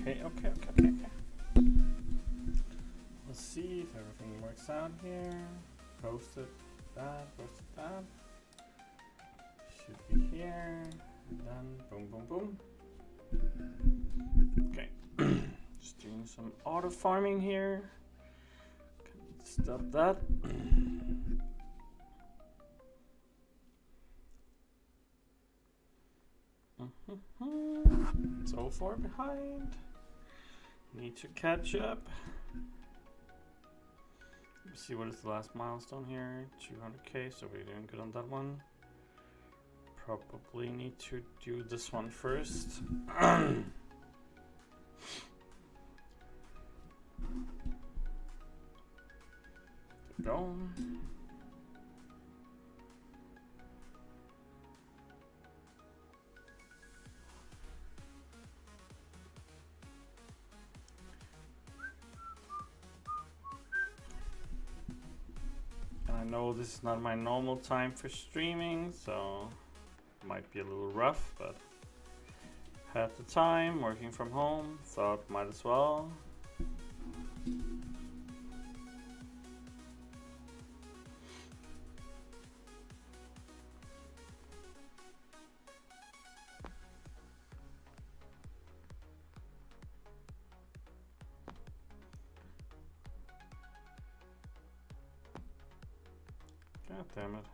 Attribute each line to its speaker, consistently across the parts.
Speaker 1: Okay. Let's see if everything works out here. Posted that. Should be here. And then boom. Okay. Just doing some auto farming here. Stop that. So far behind. Need to catch up. Let's see what is the last milestone here. 200k, so we're doing good on that one. Probably need to do this one first. Go. I know this is not my normal time for streaming, so it might be a little rough, but had the time working from home, thought might as well. God damn it.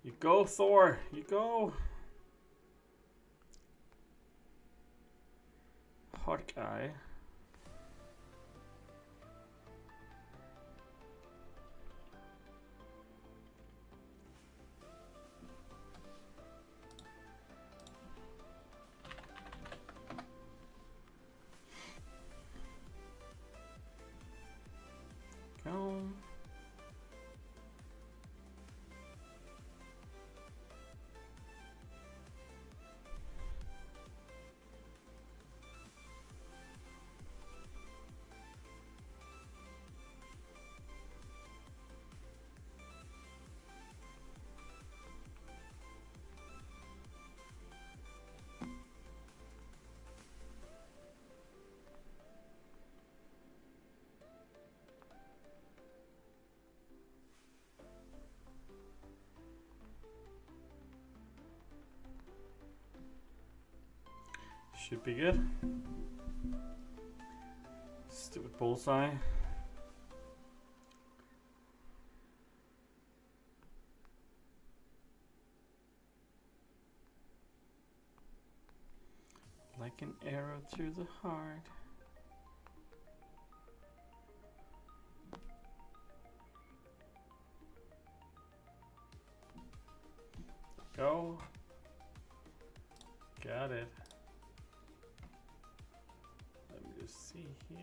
Speaker 1: You go, Thor! You go! Hot guy. Go. Should be good. Stupid bullseye. Like an arrow through the heart. Go. Got it. Let me just see here.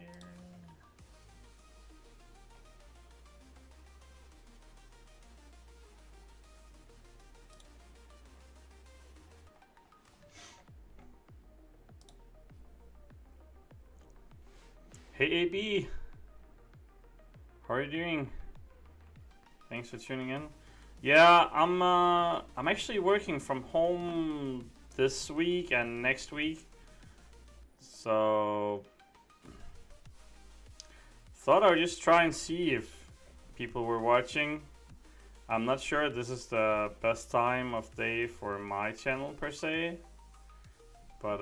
Speaker 1: Hey AB, how are you doing? Thanks for tuning in. Yeah, I'm actually working from home this week and next week, so thought I would just try and see if people were watching. I'm not sure this is the best time of day for my channel per se, but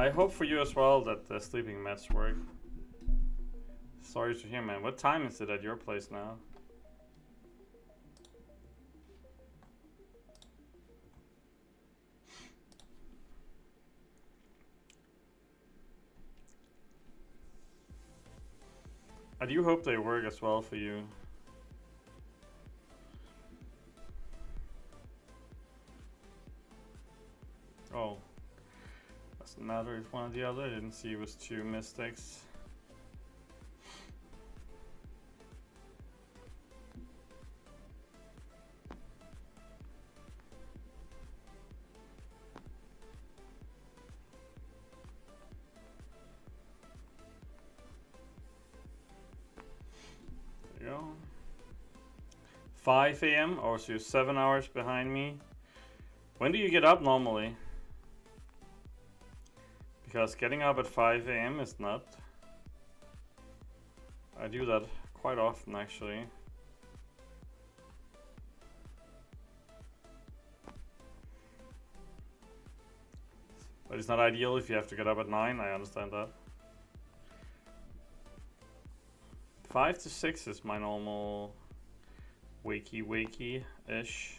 Speaker 1: I hope for you as well that the sleeping meds work. Sorry to hear, man. What time is it at your place now? I do hope they work as well for you. Oh. Doesn't matter if one or the other. I didn't see it was 2 mistakes. There you go. 5 a.m. Oh, so you're 7 hours behind me. When do you get up normally? Because getting up at 5 a.m. is not. I do that quite often actually. But it's not ideal if you have to get up at 9, I understand that. 5 to 6 is my normal wakey-ish.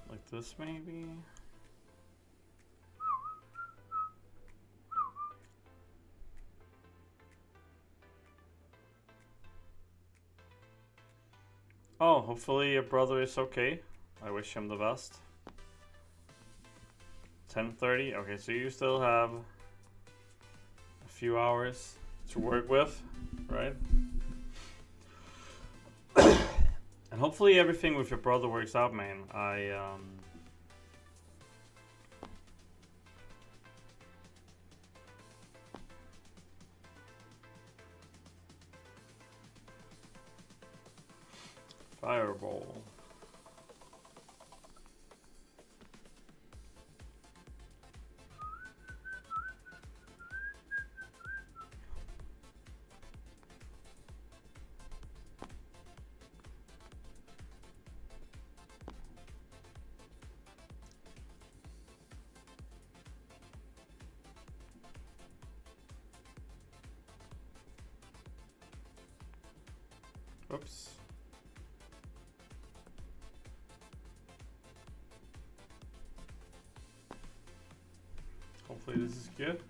Speaker 1: Like this maybe? Oh, hopefully your brother is okay. I wish him the best. 10:30. Okay, so you still have a few hours to work with, right? And hopefully everything with your brother works out, man. Fireball. Oops. Hopefully this is good.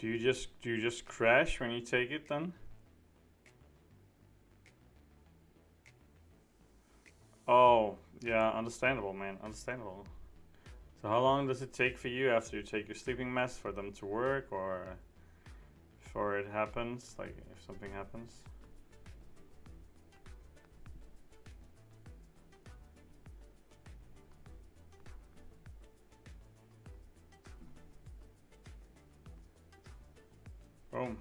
Speaker 1: Do you just crash when you take it then? Oh, yeah, understandable, man, understandable. So how long does it take for you after you take your sleeping meds for them to work, or before it happens, like if something happens? Boom.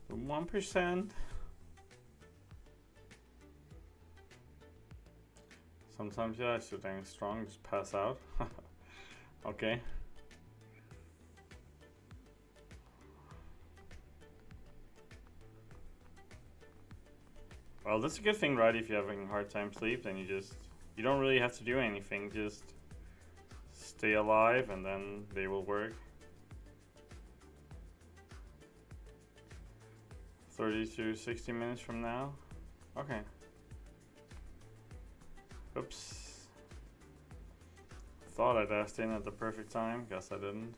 Speaker 1: The 1%. Sometimes, yeah, I should hang strong, just pass out. Okay. Well, that's a good thing, right? If you're having a hard time sleep, then you don't really have to do anything, just stay alive and then they will work. 30 to 60 minutes from now. Okay. Oops. Thought I'd asked in at the perfect time. Guess I didn't.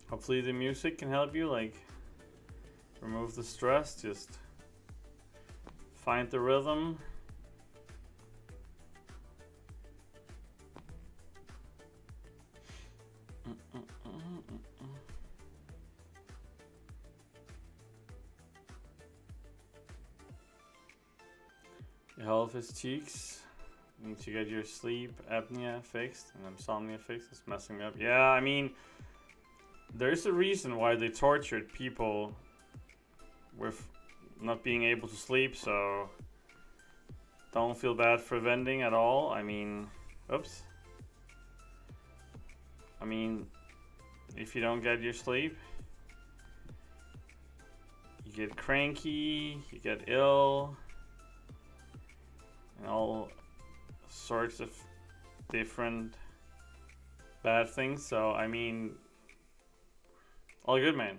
Speaker 1: Hopefully the music can help you, like, remove the stress, just find the rhythm. Your health is cheeks. You need to get your sleep apnea fixed and insomnia fixed. It's messing me up. Yeah, I mean, there's a reason why they tortured people with not being able to sleep, so don't feel bad for venting at all. I mean, oops. I mean, if you don't get your sleep, you get cranky, you get ill, and all sorts of different bad things. So, I mean, all good, man.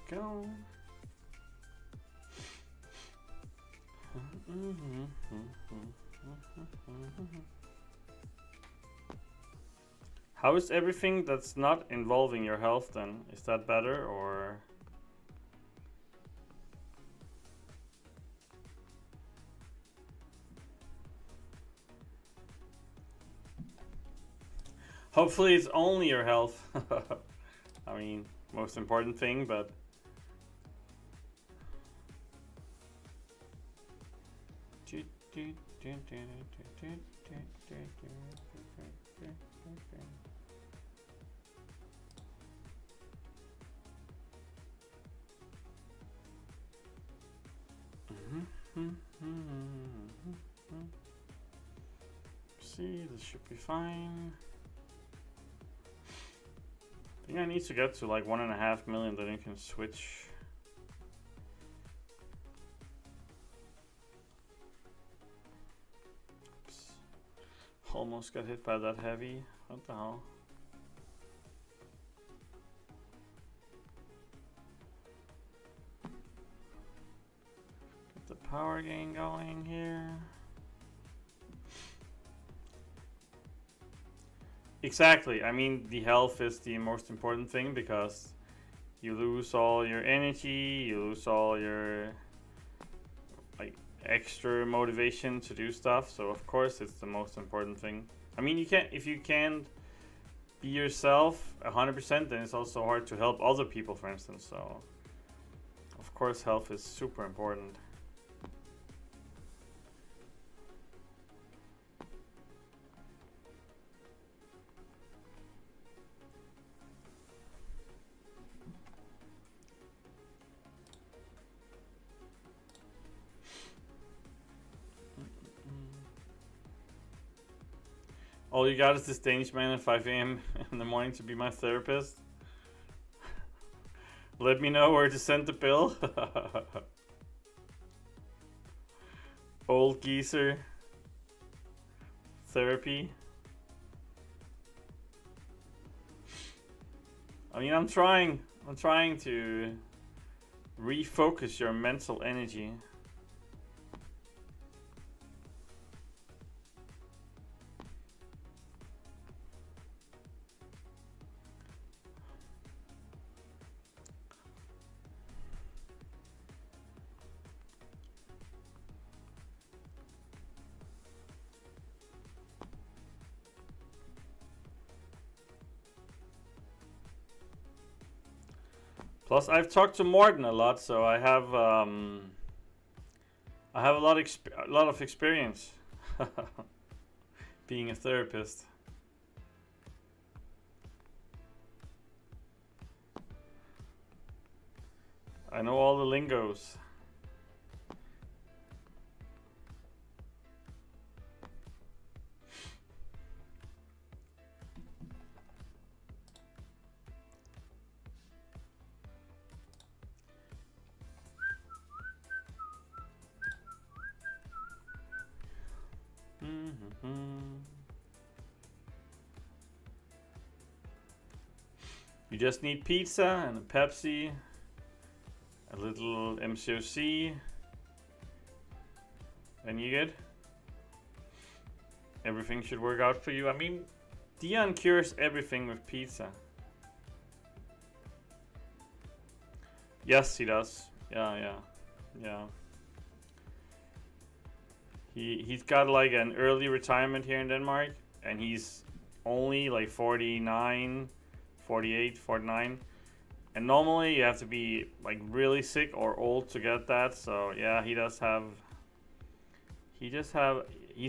Speaker 1: Go. How is everything that's not involving your health then? Is that better or? Hopefully it's only your health. I mean, most important thing, but see, this should be fine. I think I need to get to like 1.5 million, then you can switch. Oops. Almost got hit by that heavy. What the hell? Get the power gain going here. Exactly. I mean, the health is the most important thing because you lose all your energy, you lose all your like extra motivation to do stuff. So of course, it's the most important thing. I mean, if you can't be yourself 100%, then it's also hard to help other people, for instance. So of course, health is super important. All you got is this Danish man at 5 a.m. in the morning to be my therapist. Let me know where to send the bill. Old geezer. Therapy. I mean, I'm trying to refocus your mental energy. Plus, I've talked to Morten a lot, so I have a lot of experience being a therapist. I know all the lingos. You just need pizza and a Pepsi, a little Mcoc, and you good. Everything should work out for you. I mean, Dion cures everything with pizza. Yes, he does. Yeah. He's got like an early retirement here in Denmark, and he's only like 49, 48, 49. And normally you have to be like really sick or old to get that. So yeah, he's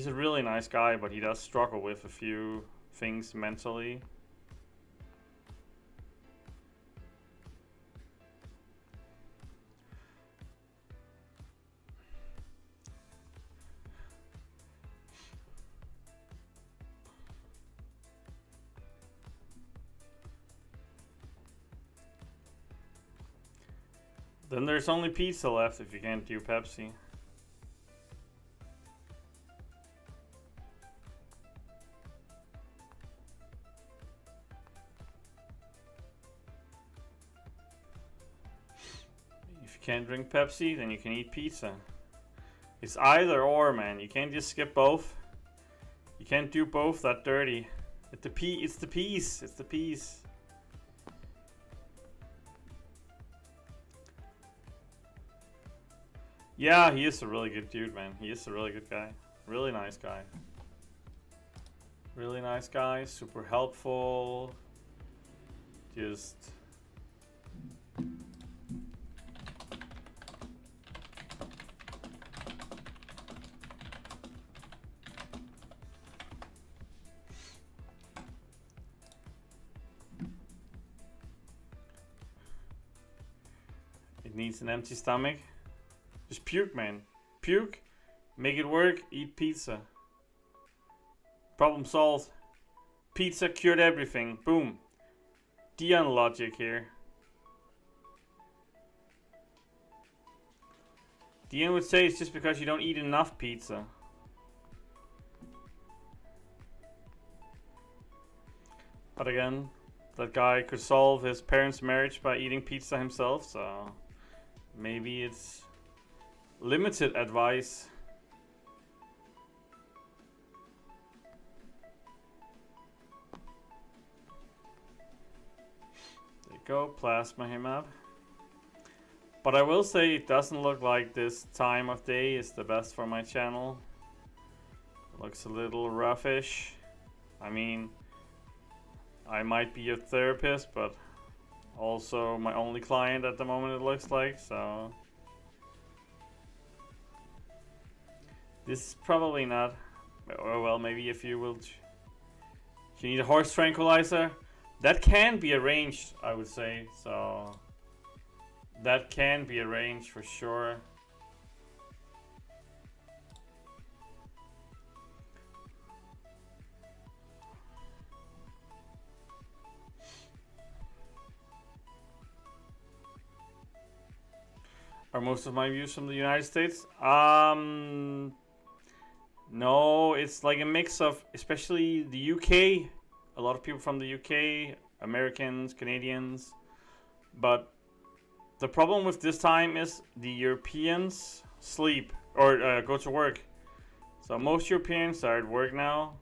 Speaker 1: a really nice guy, but he does struggle with a few things mentally. Then there's only pizza left if you can't do Pepsi. If you can't drink Pepsi, then you can eat pizza. It's either or, man. You can't just skip both. You can't do both that dirty. It's the peace. It's the peace. Yeah, he is a really good dude, man. He is a really good guy. Really nice guy. Really nice guy. Super helpful. Just... It needs an empty stomach. Just puke, man. Puke, make it work, eat pizza. Problem solved. Pizza cured everything. Boom. Dion logic here. Dion would say it's just because you don't eat enough pizza. But again, that guy could solve his parents' marriage by eating pizza himself, so maybe it's limited advice. There you go, plasma him up. But I will say it doesn't look like this time of day is the best for my channel. It looks a little roughish. I mean, I might be a therapist, but also my only client at the moment, it looks like, so this is probably not. Oh well, maybe if you will. If you need a horse tranquilizer, that can be arranged, I would say. So that can be arranged for sure. Are most of my views from the United States? No, it's like a mix of, especially the UK. A lot of people from the UK, Americans, Canadians. But the problem with this time is the Europeans sleep or go to work. So most Europeans are at work now,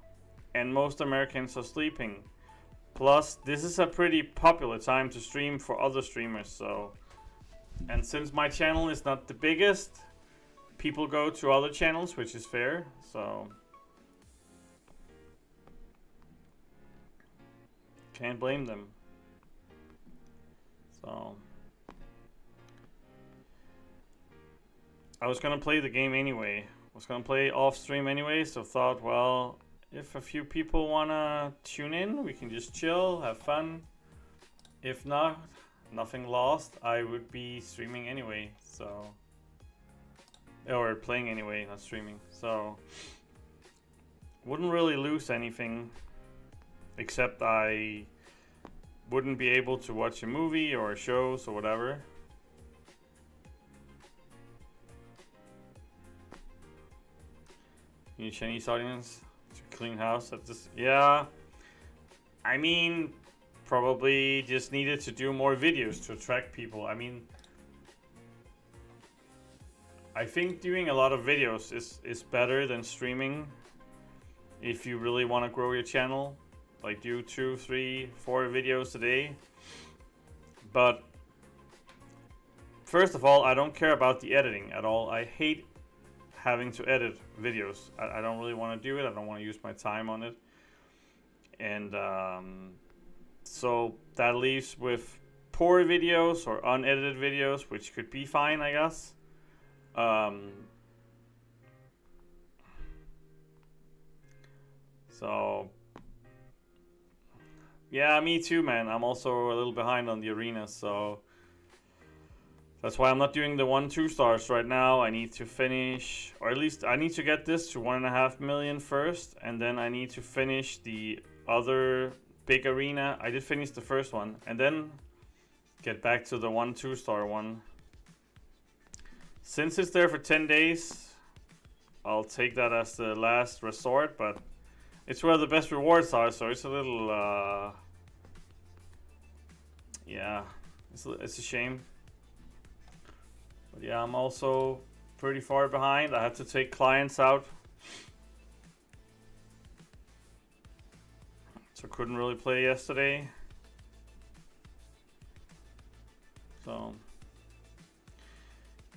Speaker 1: and most Americans are sleeping. Plus, this is a pretty popular time to stream for other streamers, so... And since my channel is not the biggest, people go to other channels, which is fair, so... Can't blame them. So... I was gonna play the game anyway. I was gonna play off stream anyway, so thought, well, if a few people wanna tune in, we can just chill, have fun. If not, nothing lost. I would be streaming anyway, so, or playing anyway, not streaming. So wouldn't really lose anything, except I wouldn't be able to watch a movie or shows or whatever. New Chinese audience to clean house at this. Yeah, I mean, probably just needed to do more videos to attract people. I mean, I think doing a lot of videos is better than streaming if you really want to grow your channel. Like do 2, 3, 4 videos a day. But first of all, I don't care about the editing at all. I hate having to edit videos. I don't really want to do it. I don't want to use my time on it. And so that leaves with poor videos or unedited videos, which could be fine, I guess. So yeah, me too, man. I'm also a little behind on the arena, so that's why I'm not doing the 1-2 stars right now. I need to finish, or at least I need to get this to 1.5 million first, and then I need to finish the other big arena. I did finish the first one, and then get back to the 1-2 star one. Since it's there for 10 days, I'll take that as the last resort, but it's where the best rewards are, so it's a little, yeah, it's a shame. But yeah, I'm also pretty far behind. I had to take clients out, so couldn't really play yesterday. So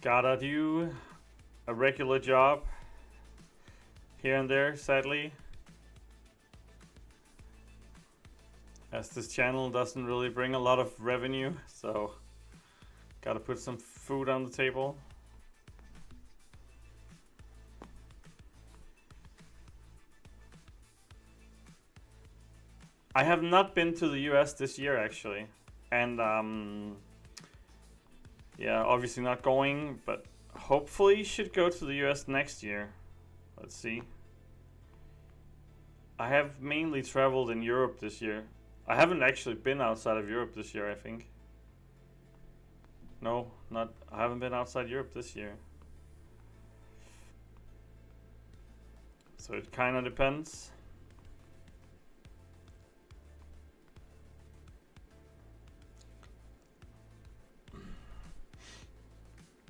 Speaker 1: gotta do a regular job here and there, sadly, as this channel doesn't really bring a lot of revenue, so gotta put some food on the table. I have not been to the US this year, actually, and yeah, obviously not going, but hopefully should go to the US next year. Let's see. I have mainly traveled in Europe this year. I haven't actually been outside of Europe this year, I think. No, I haven't been outside Europe this year. So it kind of depends.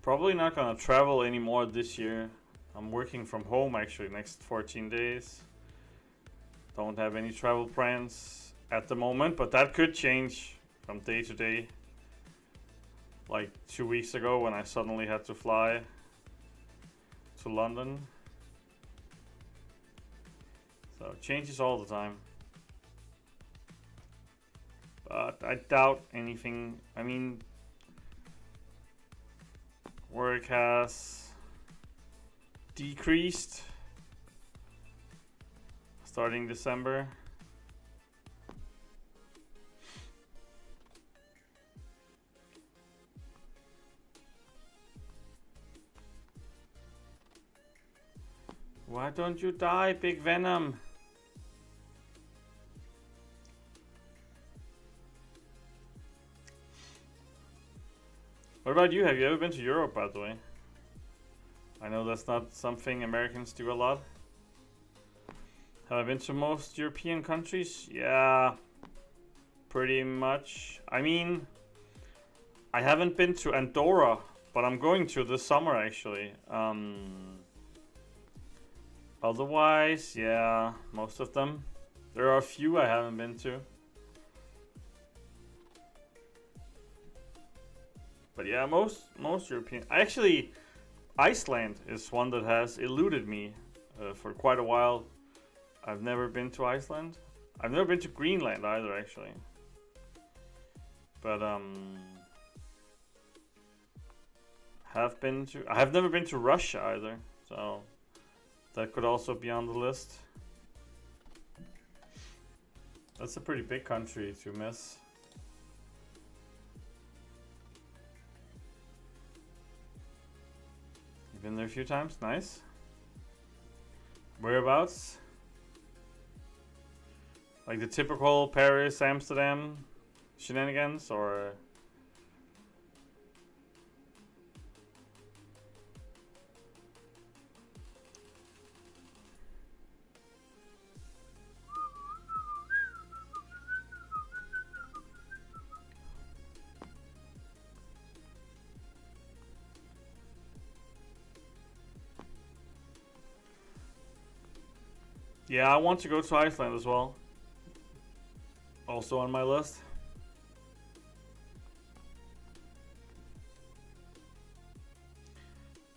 Speaker 1: Probably not gonna travel anymore this year. I'm working from home actually next 14 days. Don't have any travel plans at the moment, but that could change from day to day. Like 2 weeks ago when I suddenly had to fly to London. So it changes all the time. But I doubt anything. I mean, work has decreased starting December. Why don't you die, Big Venom? What about you? Have you ever been to Europe, by the way? I know that's not something Americans do a lot. Have I been to most European countries? Yeah, pretty much. I mean, I haven't been to Andorra, but I'm going to this summer actually. Otherwise, yeah, most of them. There are a few I haven't been to. But yeah, most European. Actually, Iceland is one that has eluded me for quite a while. I've never been to Iceland. I've never been to Greenland either, actually. But have been to. I have never been to Russia either, so that could also be on the list. That's a pretty big country to miss. You've been there a few times, nice. Whereabouts? Like the typical Paris, Amsterdam shenanigans, or? Yeah, I want to go to Iceland as well. Also on my list.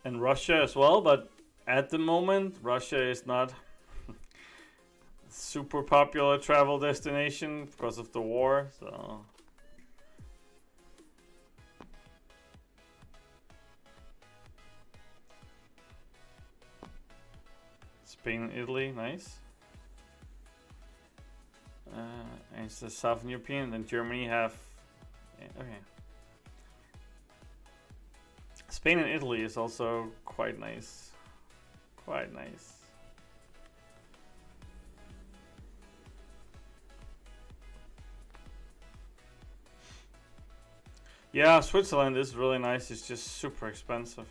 Speaker 1: And Russia as well, but at the moment, Russia is not a super popular travel destination because of the war, so. Spain and Italy, nice. And it's the Southern European, and Germany have. Okay. Spain and Italy is also quite nice. Quite nice. Yeah, Switzerland is really nice. It's just super expensive.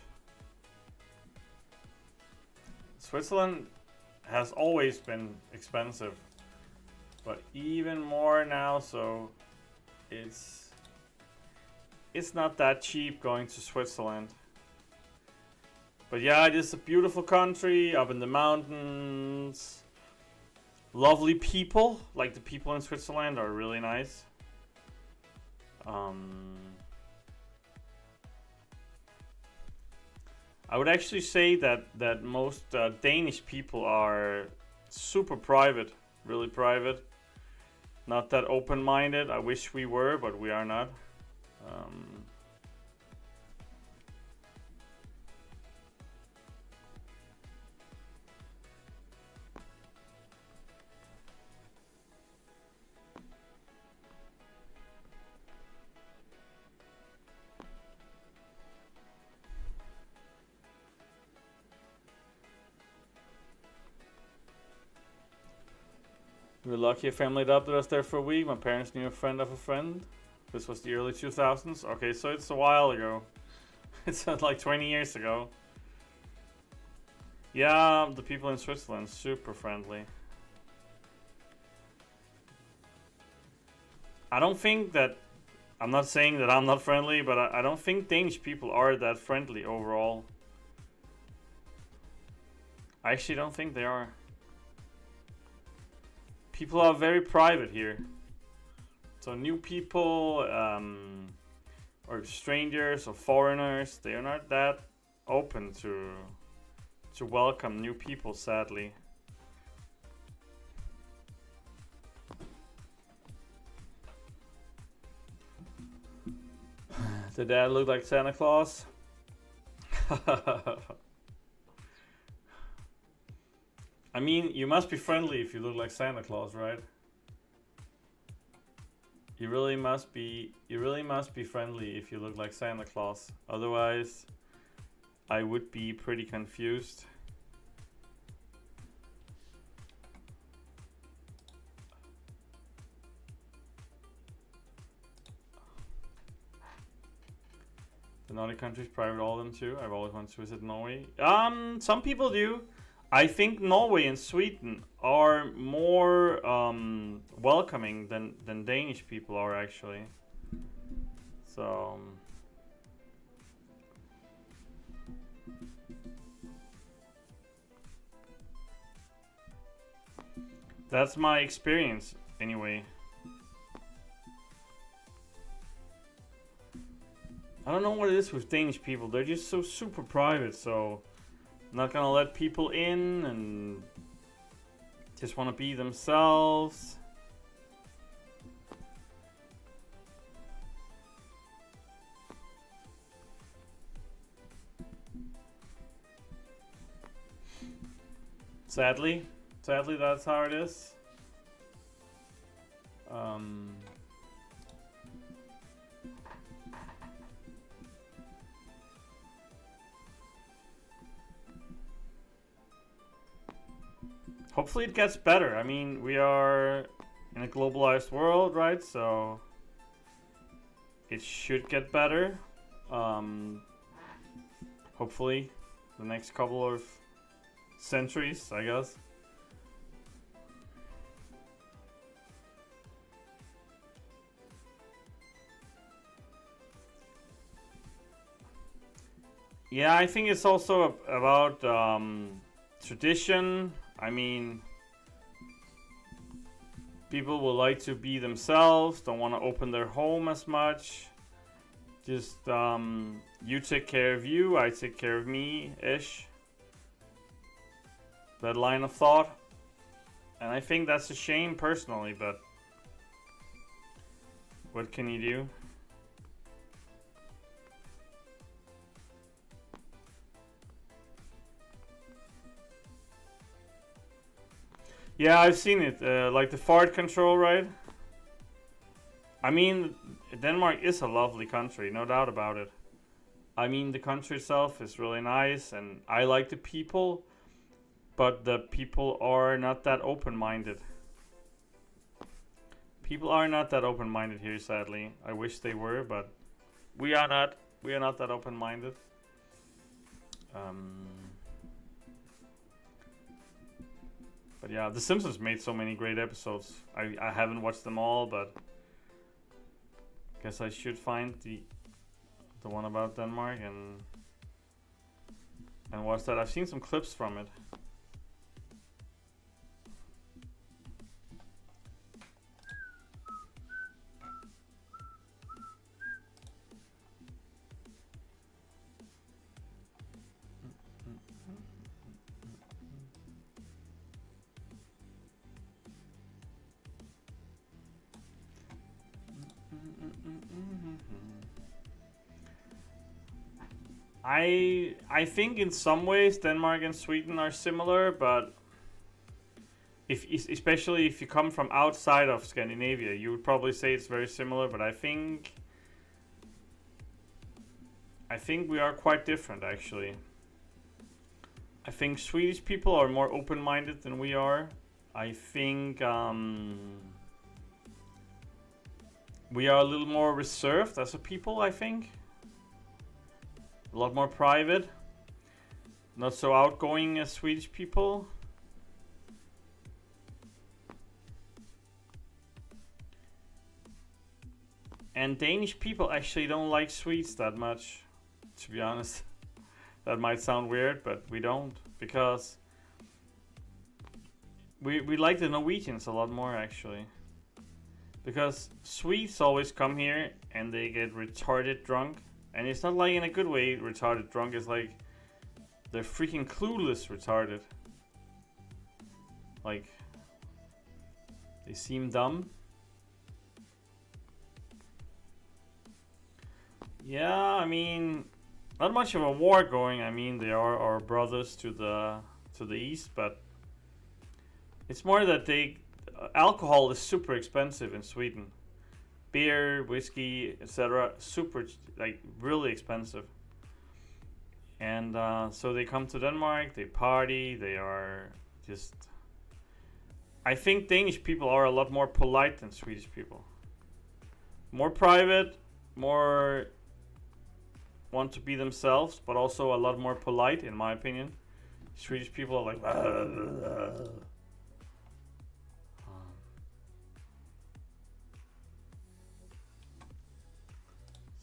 Speaker 1: Switzerland has always been expensive, but even more now, so it's not that cheap going to Switzerland. But yeah, it is a beautiful country up in the mountains. Lovely people, like the people in Switzerland are really nice. I would actually say that most Danish people are super private, really private. Not that open-minded. I wish we were, but we are not. We were lucky a family adopted us there for a week. My parents knew a friend of a friend. This was the early 2000s. Okay, so it's a while ago. It's like 20 years ago. Yeah, the people in Switzerland, super friendly. I don't think that... I'm not saying that I'm not friendly, but I don't think Danish people are that friendly overall. I actually don't think they are. People are very private here. So new people, or strangers or foreigners, they are not that open to welcome new people, sadly. The dad looked like Santa Claus. I mean, you must be friendly if you look like Santa Claus, right? You really must be friendly if you look like Santa Claus. Otherwise, I would be pretty confused. The Nordic countries, private all of them too. I've always wanted to visit Norway. Some people do. I think Norway and Sweden are more welcoming than Danish people are, actually. So that's my experience, anyway. I don't know what it is with Danish people. They're just so super private, so not gonna let people in and just want to be themselves. Sadly, that's how it is. Hopefully it gets better. I mean, we are in a globalized world, right? So it should get better. Hopefully, the next couple of centuries, I guess. Yeah, I think it's also about tradition. I mean, people will like to be themselves, don't want to open their home as much. Just you take care of you, I take care of me-ish. That line of thought. And I think that's a shame personally, but what can you do? Yeah, I've seen it. Like the fart control, right? I mean, Denmark is a lovely country, no doubt about it. I mean, the country itself is really nice, and I like the people, but the people are not that open-minded. People are not that open-minded here, sadly. I wish they were, but we are not. We are not that open-minded. But yeah, The Simpsons made so many great episodes. I haven't watched them all, but guess I should find the one about Denmark and watch that. I've seen some clips from it. I think in some ways Denmark and Sweden are similar, but especially if you come from outside of Scandinavia, you would probably say it's very similar. But I think we are quite different, actually. I think Swedish people are more open-minded than we are. I think we are a little more reserved as a people, I think. A lot more private. Not so outgoing as Swedish people. And Danish people actually don't like Swedes that much, to be honest. That might sound weird, but we don't. Because we like the Norwegians a lot more, actually. Because Swedes always come here and they get retarded drunk. And it's not like in a good way retarded drunk. It's like they're freaking clueless retarded. Like, they seem dumb. Yeah, I mean, not much of a war going. I mean, they are our brothers to the east, but it's more that alcohol is super expensive in Sweden. Beer, whiskey, etc. Super, like, really expensive. And so they come to Denmark, they party, they are just... I think Danish people are a lot more polite than Swedish people. More private, more want to be themselves, but also a lot more polite, in my opinion. Swedish people are like...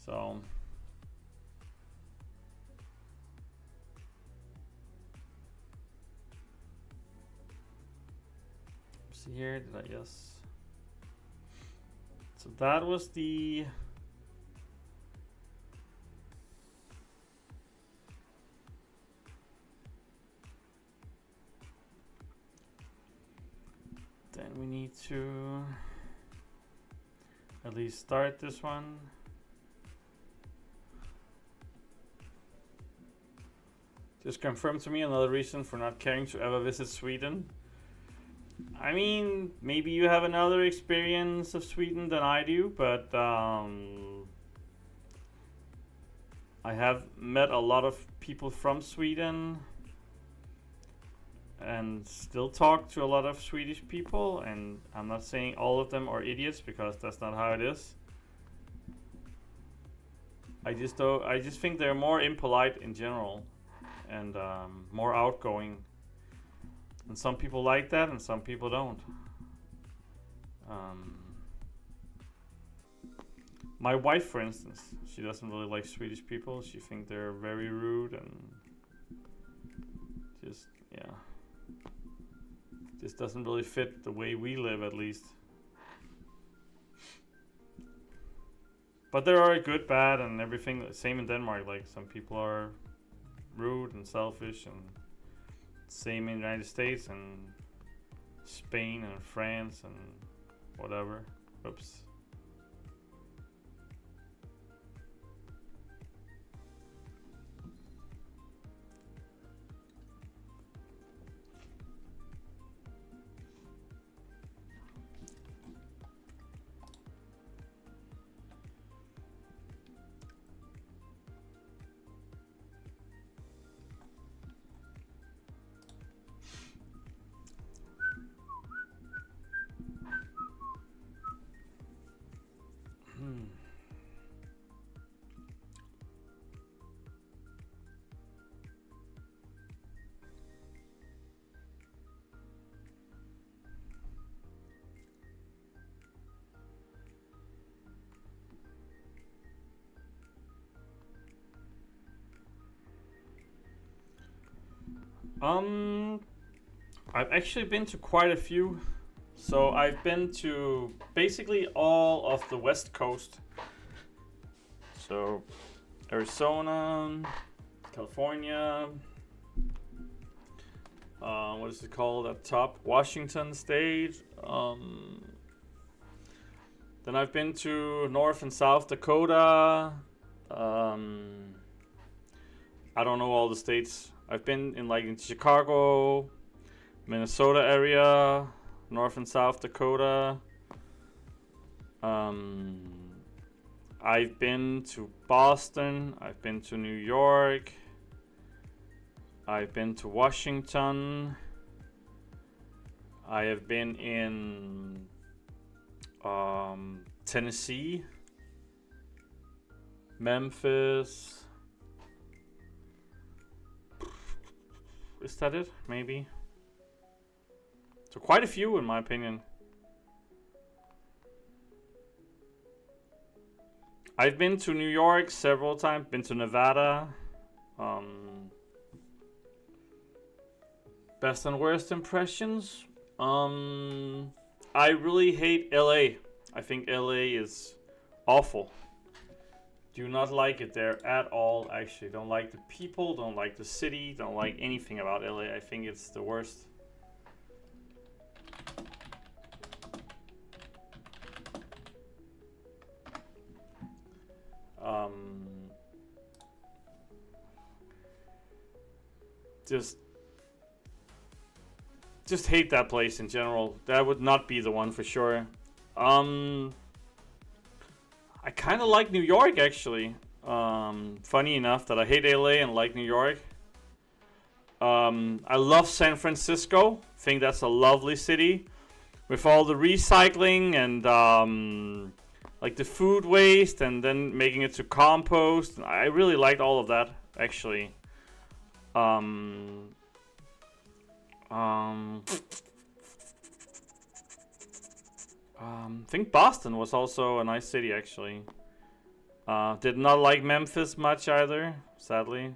Speaker 1: So... see here, did I... yes. So that was the... then we need to at least start this one. Just confirm to me another reason for not caring to ever visit Sweden. I mean, maybe you have another experience of Sweden than I do, but I have met a lot of people from Sweden and still talk to a lot of Swedish people, and I'm not saying all of them are idiots because that's not how it is. I just think they're more impolite in general and more outgoing. And some people like that and some people don't. My wife, for instance, she doesn't really like Swedish people. She thinks they're very rude and just, yeah. Just doesn't really fit the way we live, at least. But there are good, bad, and everything. Same in Denmark. Like, some people are rude and selfish, and same in the United States and Spain and France and whatever. Oops. I've actually been to quite a few. So I've been to basically all of the West Coast. So Arizona, California, what is it called up top? Washington State. Then I've been to North and South Dakota. I don't know all the states. I've been in Chicago, Minnesota area, North and South Dakota. I've been to Boston. I've been to New York. I've been to Washington. I have been in Tennessee, Memphis. Is that it? Maybe. So quite a few in my opinion. I've been to New York several times, been to Nevada. Best and worst impressions? I really hate LA. I think LA is awful. Do not like it there at all, actually. Don't like the people, don't like the city, don't like anything about LA. I think it's the worst. Just hate that place in general. That would not be the one for sure. I kind of like New York, actually. Funny enough that I hate LA and like New York. I love San Francisco. Think that's a lovely city. With all the recycling and like the food waste and then making it to compost. I really liked all of that, actually. I think Boston was also a nice city, actually. Did not like Memphis much either, sadly.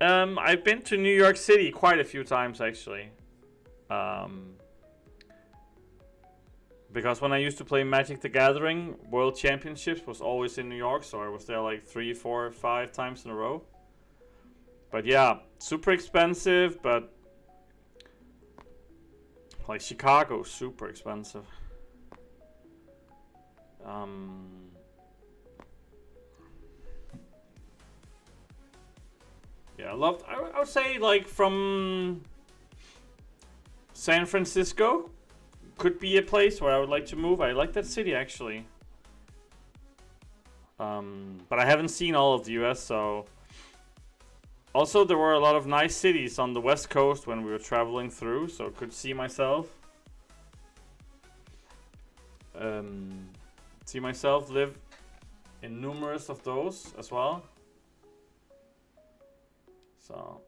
Speaker 1: I've been to New York City quite a few times, actually. Because when I used to play Magic the Gathering, World Championships was always in New York, so I was there like 3, 4, 5 times in a row. But yeah, super expensive, but like Chicago, super expensive. Yeah, I would say like from San Francisco could be a place where I would like to move. I like that city actually. But I haven't seen all of the US, so. Also, there were a lot of nice cities on the West Coast when we were traveling through, so could see myself. See myself live in numerous of those as well. So.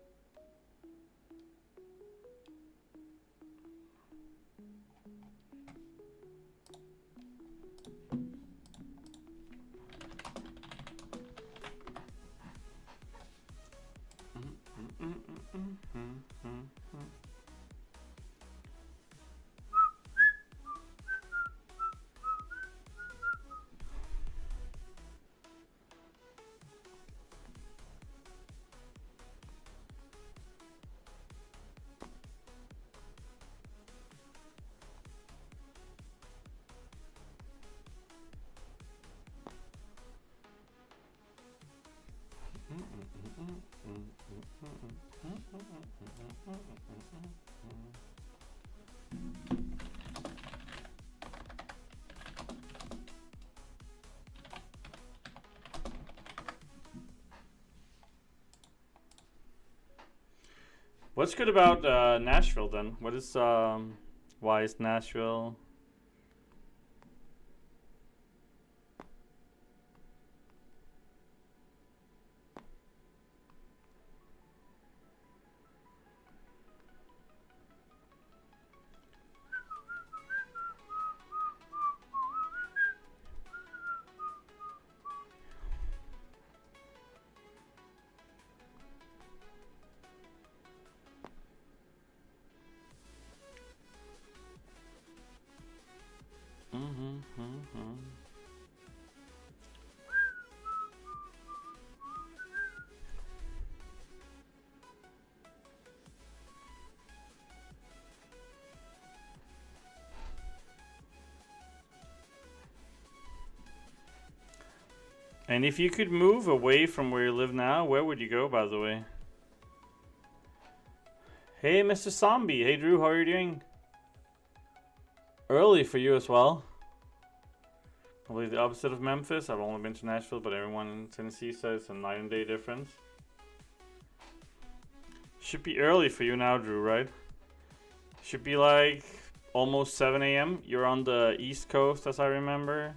Speaker 1: What's good about Nashville then? What is why is Nashville? And if you could move away from where you live now, where would you go, by the way? Hey, Mr. Zombie. Hey, Drew, how are you doing? Early for you as well. Probably the opposite of Memphis. I've only been to Nashville, but everyone in Tennessee says it's a night and day difference. Should be early for you now, Drew, right? Should be like almost 7 a.m. You're on the East Coast, as I remember.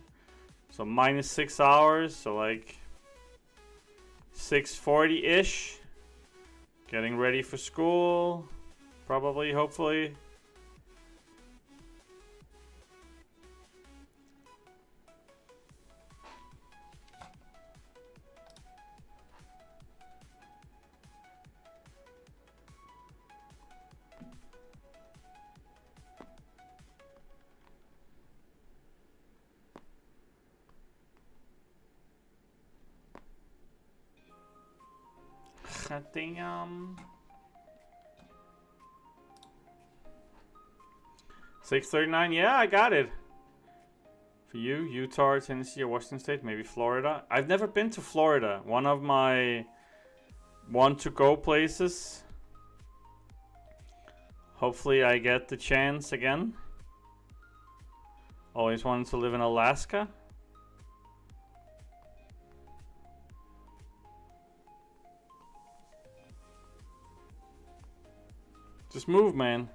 Speaker 1: So minus 6 hours, so like 6:40-ish. Getting ready for school, probably, hopefully. Damn. 6:39. Yeah, I got it. For you, Utah, Tennessee, or Washington State, maybe Florida. I've never been to Florida. One of my want-to-go places. Hopefully, I get the chance again. Always wanted to live in Alaska. Just move, man.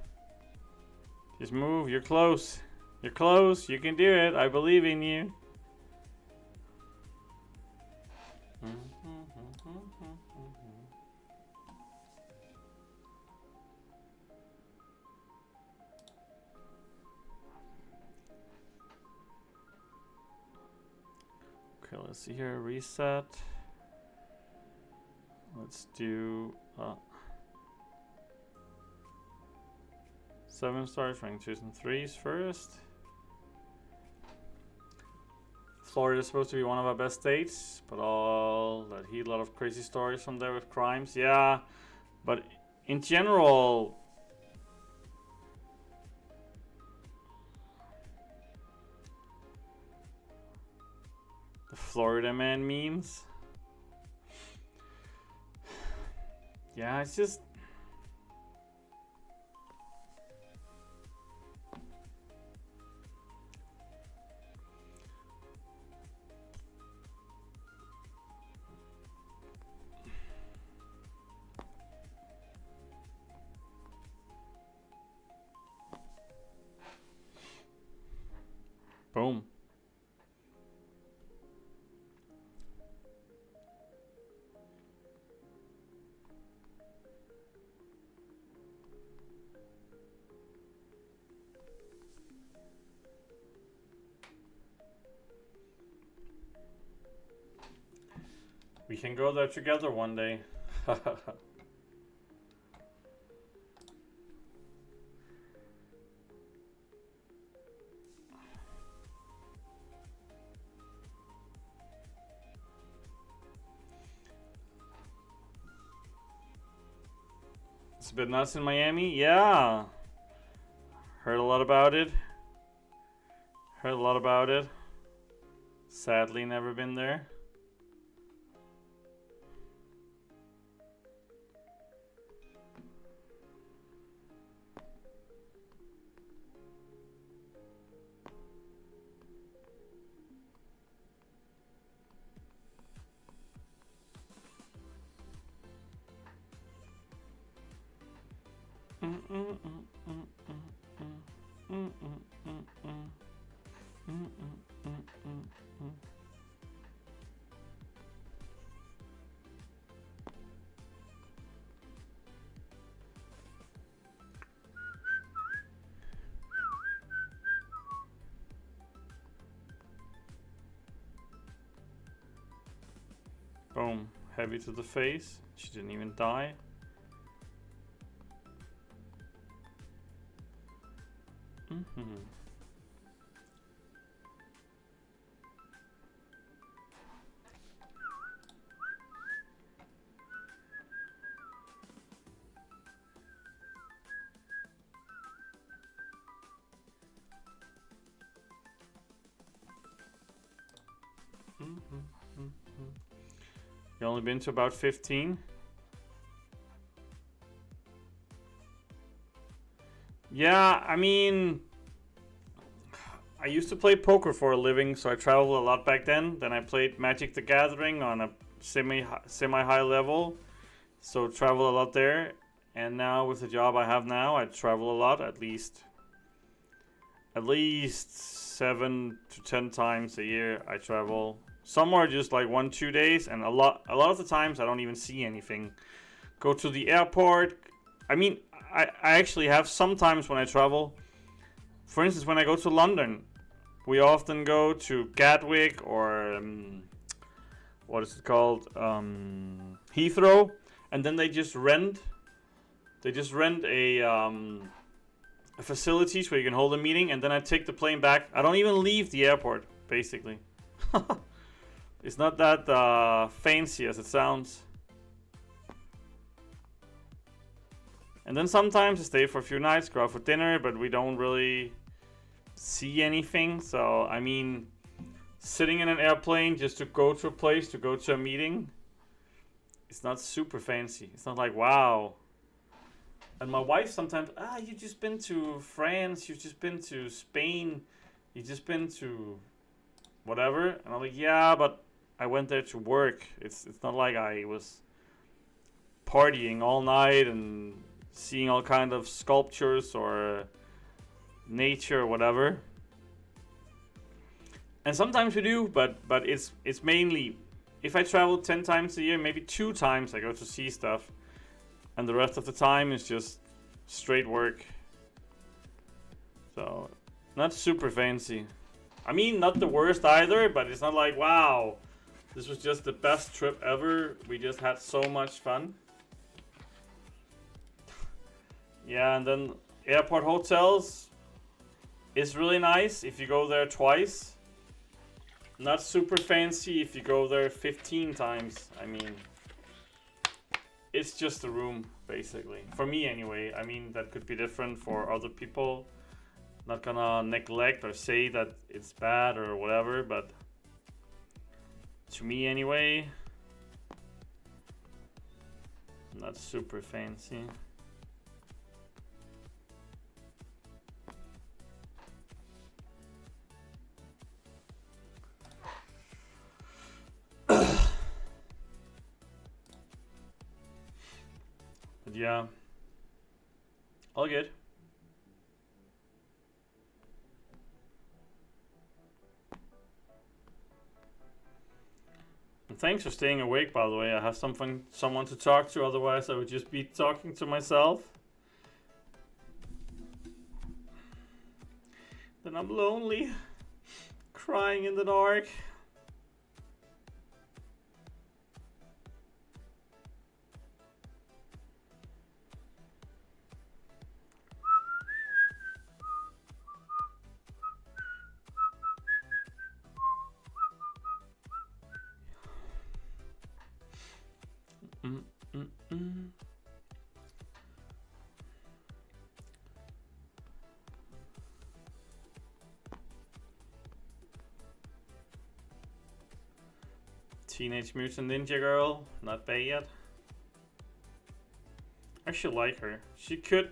Speaker 1: Just move. You're close. You're close. You can do it. I believe in you. Okay, let's see here. Reset. Let's do 7 stars, rank 2s and 3s first. Florida is supposed to be one of our best states, but all that heat, a lot of crazy stories from there with crimes. Yeah, but in general, the Florida man memes. Yeah, it's just... Boom. We can go there together one day. It's a bit nuts in Miami. Yeah. Heard a lot about it. Heard a lot about it. Sadly, never been there. Boom. Heavy to the face. She didn't even die. You only been to about 15? Yeah, I mean, I used to play poker for a living, so I traveled a lot back then. Then I played Magic the Gathering on a semi-high level, so travel a lot there. And now with the job I have now, I travel a lot, at least 7 to 10 times a year I travel. Some are just like 1-2 days, and a lot of the times I don't even see anything. Go to the airport. I mean, I actually have sometimes when I travel. For instance, when I go to London, we often go to Gatwick or what is it called, Heathrow, and then they just rent a facilities where you can hold a meeting, and then I take the plane back. I don't even leave the airport, basically. It's not that fancy as it sounds. And then sometimes I stay for a few nights, go out for dinner, but we don't really see anything. So, I mean, sitting in an airplane just to go to a place, to go to a meeting, it's not super fancy. It's not like, wow. And my wife sometimes, you've just been to France, you've just been to Spain, you've just been to whatever. And I'm like, yeah, but I went there to work. It's not like I was partying all night and seeing all kind of sculptures or nature or whatever. And sometimes we do, but it's mainly, if I travel 10 times a year, maybe 2 times I go to see stuff. And the rest of the time is just straight work. So, not super fancy. I mean, not the worst either, but it's not like, wow, this was just the best trip ever. We just had so much fun. Yeah, and then airport hotels is really nice if you go there twice. Not super fancy if you go there 15 times. I mean, it's just a room, basically. For me, anyway. I mean, that could be different for other people. Not gonna neglect or say that it's bad or whatever, but to me, anyway. Not super fancy. But yeah, all good. And thanks for staying awake, by the way. I have someone to talk to, otherwise I would just be talking to myself. Then I'm lonely, crying in the dark. Teenage Mutant Ninja Girl, not bad yet. I actually like her. She could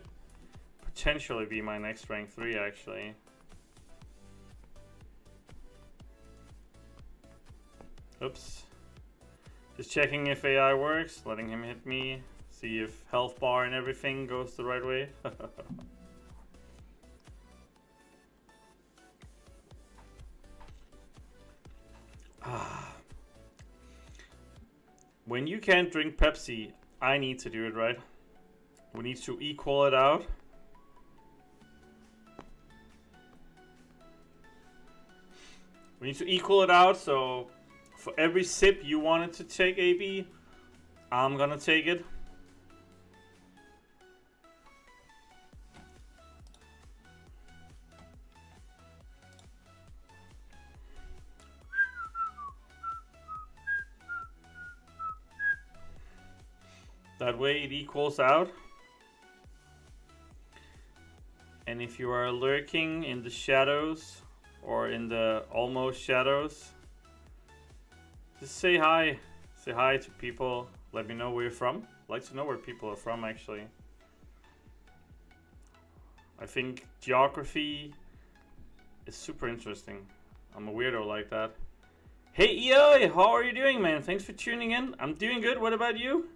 Speaker 1: potentially be my next rank 3 actually. Oops. Just checking if AI works, letting him hit me, see if health bar and everything goes the right way. When you can't drink Pepsi, I need to do it, right? We need to equal it out. We need to equal it out, so for every sip you wanted to take, AB, I'm gonna take it. That way it equals out. And if you are lurking in the shadows or in the almost shadows, just say hi. Say hi to people. Let me know where you're from. I'd like to know where people are from actually. I think geography is super interesting. I'm a weirdo like that. Hey EI, how are you doing, man? Thanks for tuning in. I'm doing good. What about you?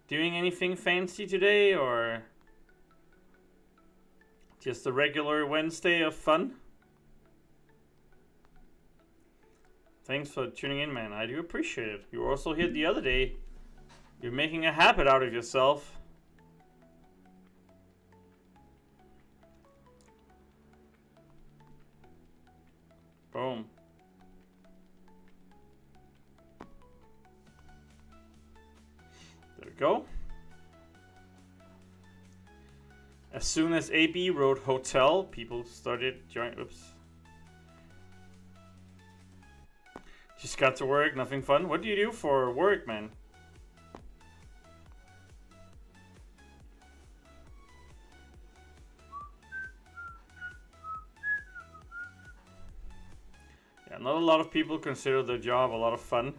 Speaker 1: Doing anything fancy today, or just a regular Wednesday of fun? Thanks for tuning in, man. I do appreciate it. You were also here the other day. You're making a habit out of yourself. Boom. There we go. As soon as AB wrote hotel, people started joining. Oops. Just got to work, nothing fun. What do you do for work, man? Yeah, not a lot of people consider their job a lot of fun.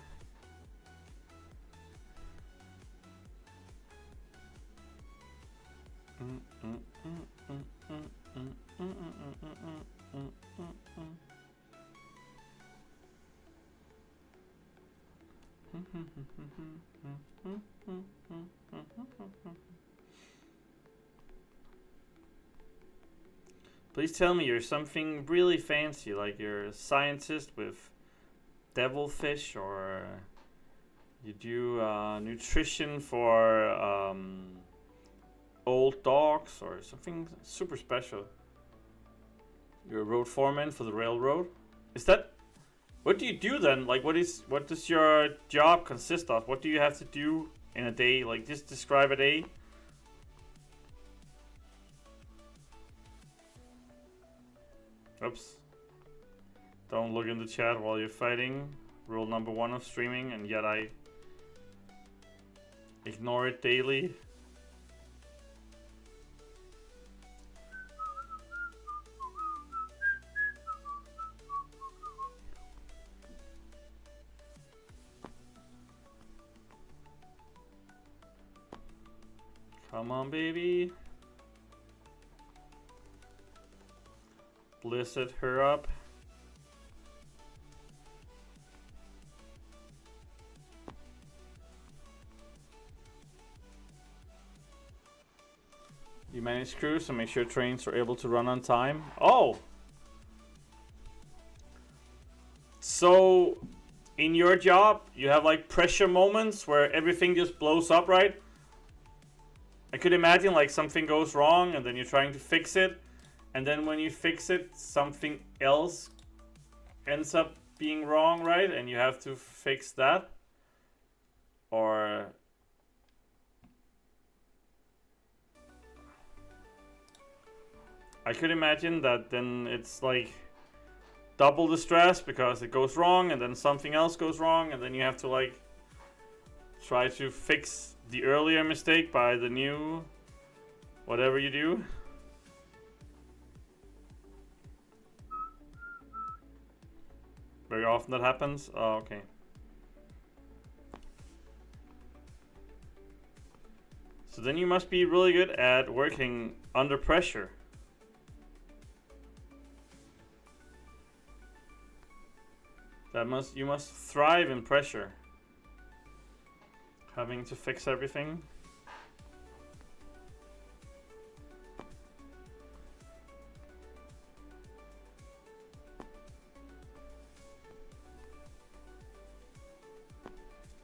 Speaker 1: Please tell me you're something really fancy, like you're a scientist with devilfish, or you do nutrition for old dogs, or something super special. You're a road foreman for the railroad. Is that... What do you do then? Like, what does your job consist of? What do you have to do in a day? Like, just describe a day. Oops. Don't look in the chat while you're fighting. Rule number 1 of streaming, and yet I ignore it daily. Come on, baby. Blizzard her up. You manage crews and make sure trains are able to run on time. Oh! So, in your job, you have like pressure moments where everything just blows up, right? I could imagine like something goes wrong and then you're trying to fix it. And then when you fix it, something else ends up being wrong, right? And you have to fix that. Or... I could imagine that then it's like double the stress because it goes wrong and then something else goes wrong and then you have to like try to fix the earlier mistake by the new whatever you do. Very often that happens. Oh, okay. So then you must be really good at working under pressure. You must thrive in pressure. Having to fix everything.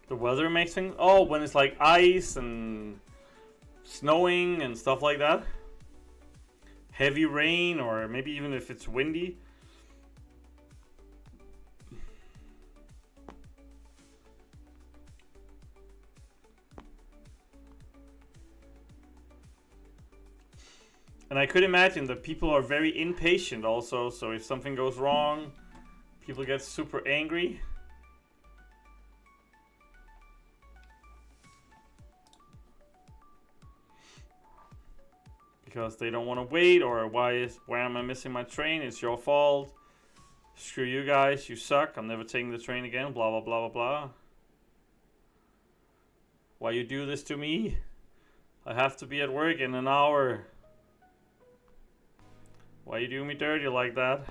Speaker 1: The weather makes things... Oh, when it's like ice and snowing and stuff like that. Heavy rain, or maybe even if it's windy. And I could imagine that people are very impatient also, so if something goes wrong, people get super angry. Because they don't want to wait, or why am I missing my train? It's your fault. Screw you guys, you suck. I'm never taking the train again, blah blah blah blah blah. Why you do this to me? I have to be at work in an hour. Why you do me dirty like that?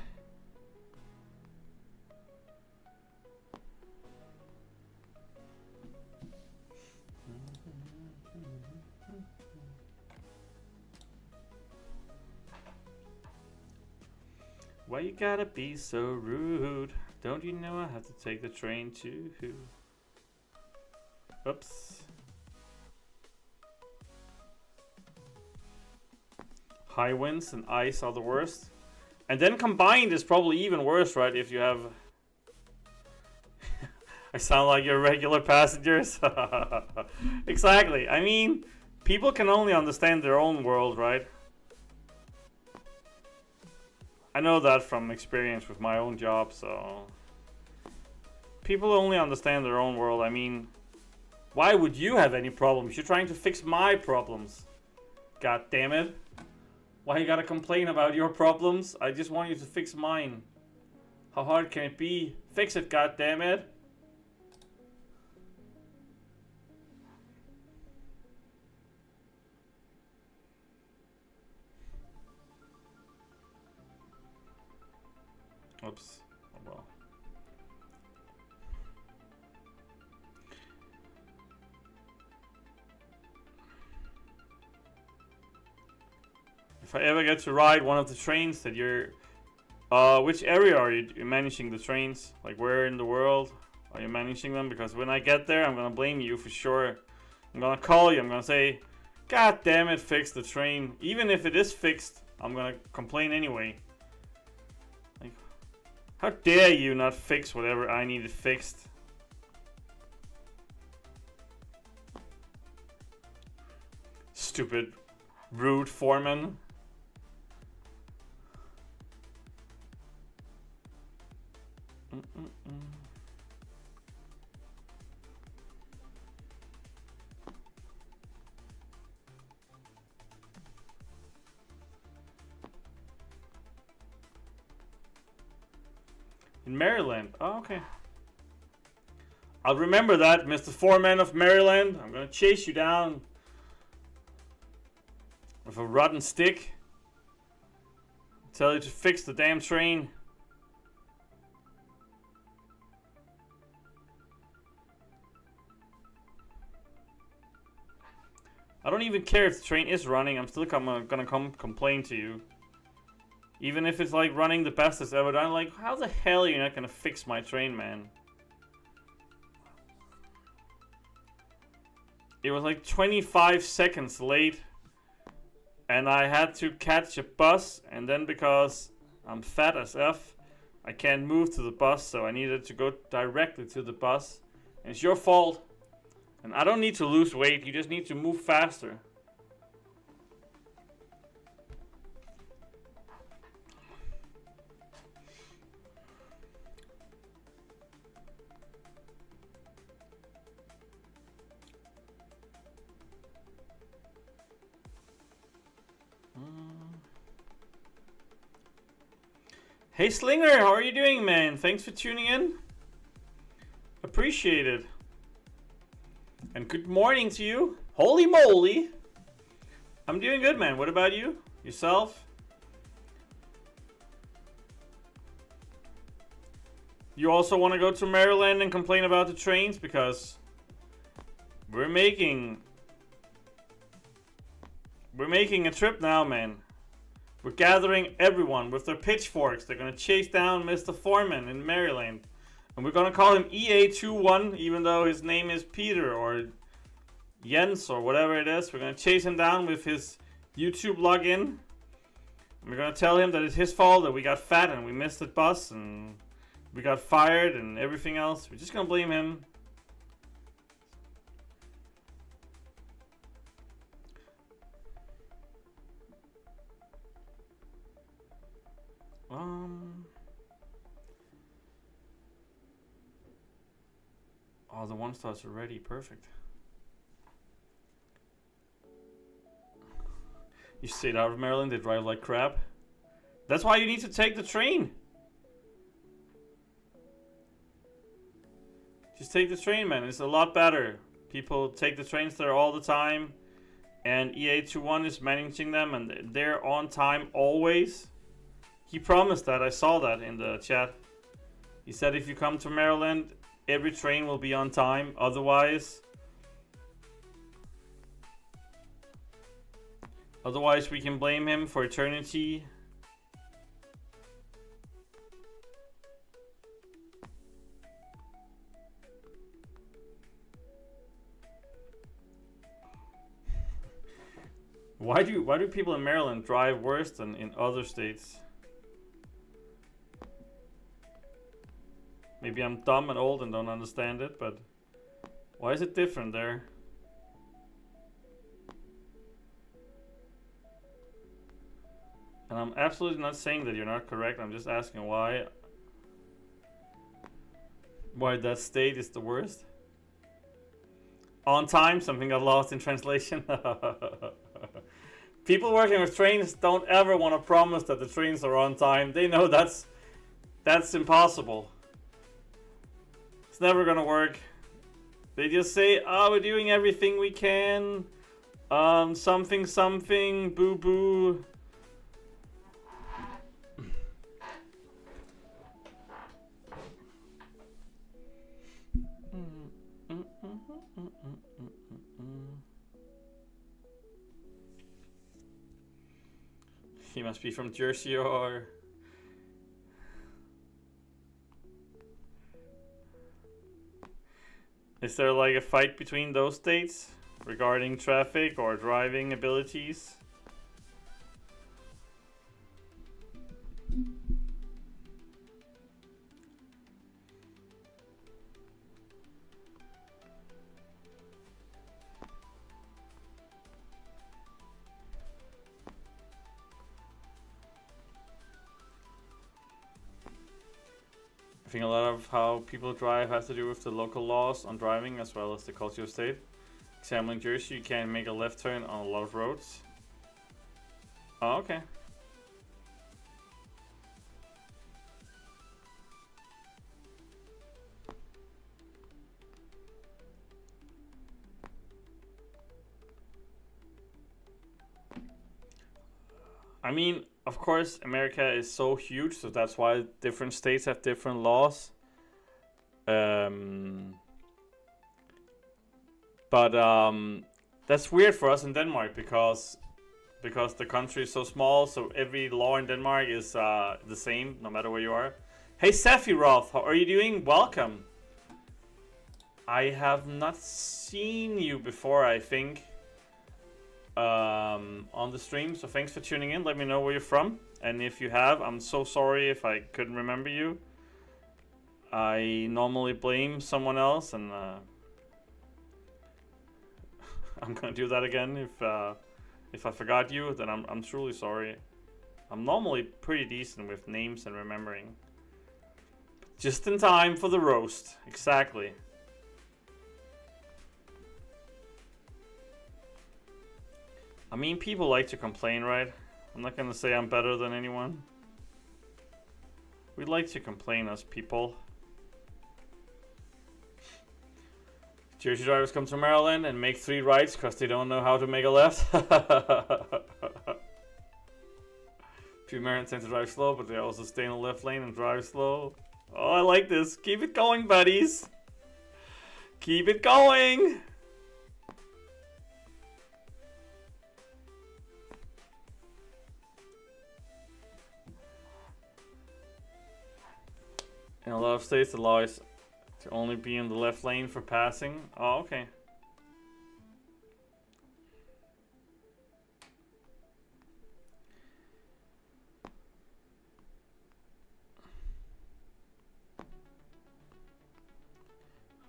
Speaker 1: Why you gotta be so rude? Don't you know I have to take the train too? Oops. High winds and ice are the worst. And then combined is probably even worse, right? If you have... I sound like your regular passengers. Exactly. I mean, people can only understand their own world, right? I know that from experience with my own job, so... People only understand their own world. I mean, why would you have any problems? You're trying to fix my problems. God damn it. Why you gotta complain about your problems? I just want you to fix mine. How hard can it be? Fix it, goddammit. Oops. Oh well. If I ever get to ride one of the trains that you're... which area are you managing the trains? Like where in the world are you managing them? Because when I get there, I'm gonna blame you for sure. I'm gonna call you, I'm gonna say, God damn it, fix the train. Even if it is fixed, I'm gonna complain anyway. Like, how dare you not fix whatever I needed fixed? Stupid, rude foreman. In Maryland. Oh, okay. I'll remember that, Mr. Foreman of Maryland. I'm gonna chase you down. With a rotten stick. Tell you to fix the damn train. I don't even care if the train is running. I'm still gonna come complain to you. Even if it's like running the bestest ever. I'm like, how the hell are you not gonna fix my train, man? It was like 25 seconds late. And I had to catch a bus. And then because I'm fat as F, I can't move to the bus. So I needed to go directly to the bus. And it's your fault. And I don't need to lose weight, you just need to move faster. Hey Slinger, how are you doing, man? Thanks for tuning in. Appreciate it. And good morning to you. Holy moly. I'm doing good, man. What about you? Yourself? You also want to go to Maryland and complain about the trains? Because we're making a trip now, man. We're gathering everyone with their pitchforks. They're going to chase down Mr. Foreman in Maryland. And we're going to call him EA21, even though his name is Peter or Jens or whatever it is. We're going to chase him down with his YouTube login. And we're going to tell him that it's his fault that we got fat and we missed the bus and we got fired and everything else. We're just going to blame him. Oh, the 1-stars are ready. Perfect. You stayed out of Maryland, they drive like crap. That's why you need to take the train. Just take the train, man. It's a lot better. People take the trains there all the time. And EA21 is managing them and they're on time always. He promised that. I saw that in the chat. He said if you come to Maryland, every train will be on time. Otherwise we can blame him for eternity. Why do people in Maryland drive worse than in other states? Maybe I'm dumb and old and don't understand it, but why is it different there? And I'm absolutely not saying that you're not correct. I'm just asking why that state is the worst. On time, something got lost in translation. People working with trains don't ever want to promise that the trains are on time. They know that's impossible. It's never gonna work. They just say, oh, we're doing everything we can. Something, boo boo. He must be from Jersey or... Is there like a fight between those states regarding traffic or driving abilities? I think a lot of how people drive has to do with the local laws on driving as well as the culture of state. Example, in Jersey, you can't make a left turn on a lot of roads. Oh, okay. I mean, of course, America is so huge, so that's why different states have different laws. But that's weird for us in Denmark because the country is so small. So every law in Denmark is the same, no matter where you are. Hey, Sephiroth, how are you doing? Welcome. I have not seen you before, I think, on the stream. So thanks for tuning in. Let me know where you're from. And if you have, I'm so sorry if I couldn't remember you. I normally blame someone else, and I'm gonna do that again. If I forgot you, then I'm truly sorry. I'm normally pretty decent with names and remembering. Just in time for the roast. Exactly. I mean, people like to complain, right? I'm not gonna say I'm better than anyone. We like to complain as people. Jersey drivers come to Maryland and make 3 rights because they don't know how to make a left. Few Americans tend to drive slow, but they also stay in the left lane and drive slow. Oh, I like this. Keep it going, buddies. Keep it going. In a lot of states, the law is to only be in the left lane for passing. Oh, okay.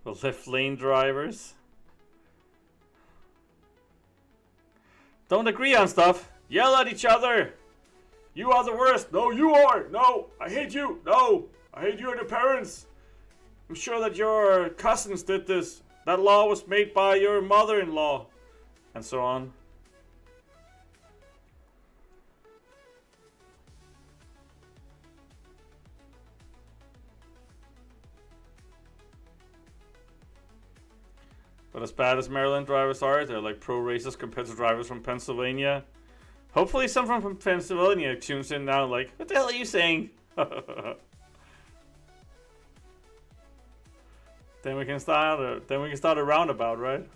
Speaker 1: The left lane drivers don't agree on stuff. Yell at each other. You are the worst. No, you are. No, I hate you. No, I hate you and your parents. I'm sure that your cousins did this. That law was made by your mother-in-law. And so on. But as bad as Maryland drivers are, they're like pro racist compared to drivers from Pennsylvania. Hopefully someone from Pennsylvania tunes in now like, what the hell are you saying? Then we can start a roundabout, right?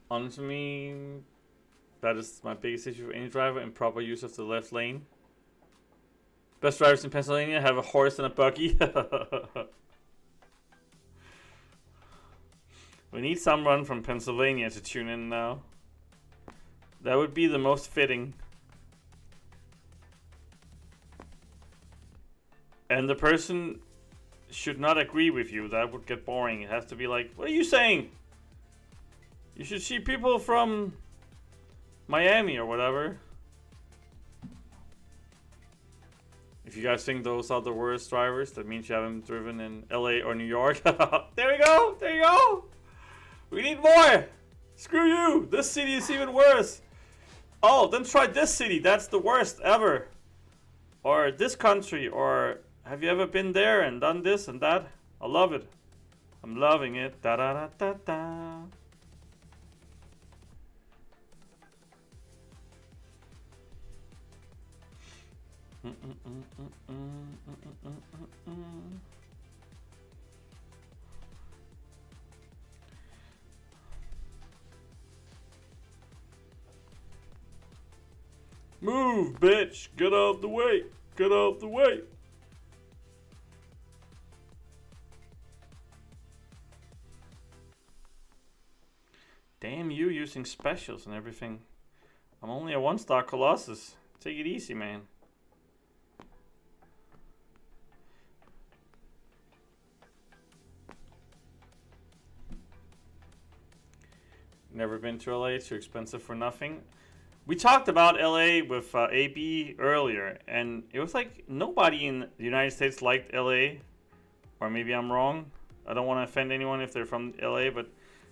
Speaker 1: Honestly, that is my biggest issue with any driver: improper use of the left lane. Best drivers in Pennsylvania have a horse and a buggy. We need someone from Pennsylvania to tune in now. That would be the most fitting. And the person should not agree with you. That would get boring. It has to be like, what are you saying? You should see people from Miami or whatever. If you guys think those are the worst drivers, that means you haven't driven in LA or New York. There we go! There you go! We need more! Screw you! This city is even worse! Oh, then try this city. That's the worst ever. Or this country. Or have you ever been there and done this and that? I love it. I'm loving it. Da da da da da. Move, bitch! Get out the way! Get out the way! Damn you using specials and everything. I'm only a 1-star Colossus. Take it easy, man. Never been to LA. Too expensive for nothing. We talked about LA with AB earlier, and it was like nobody in the United States liked LA. Or maybe I'm wrong. I don't want to offend anyone if they're from LA, but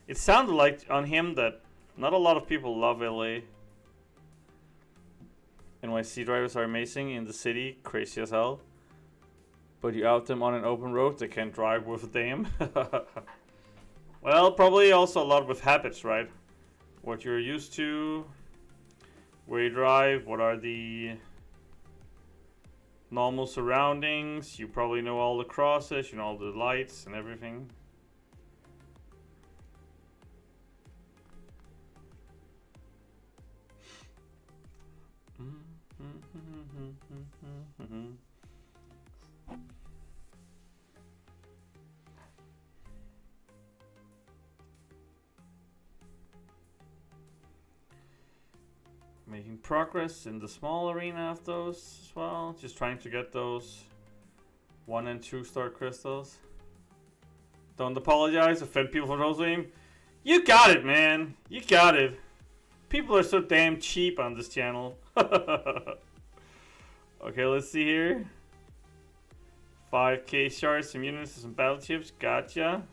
Speaker 1: it sounded like on him that not a lot of people love LA. NYC drivers are amazing in the city, crazy as hell. But you out them on an open road, they can't drive worth a damn. Well, probably also a lot with habits, right? What you're used to, where you drive, what are the normal surroundings. You probably know all the crosses, you know all the lights and everything. Making progress in the small arena of those as well. Just trying to get those 1 and 2 star crystals. Don't apologize, offend people for those game. You got it, man. You got it. People are so damn cheap on this channel. Okay, let's see here. 5k shards, some units, some battle chips. Gotcha.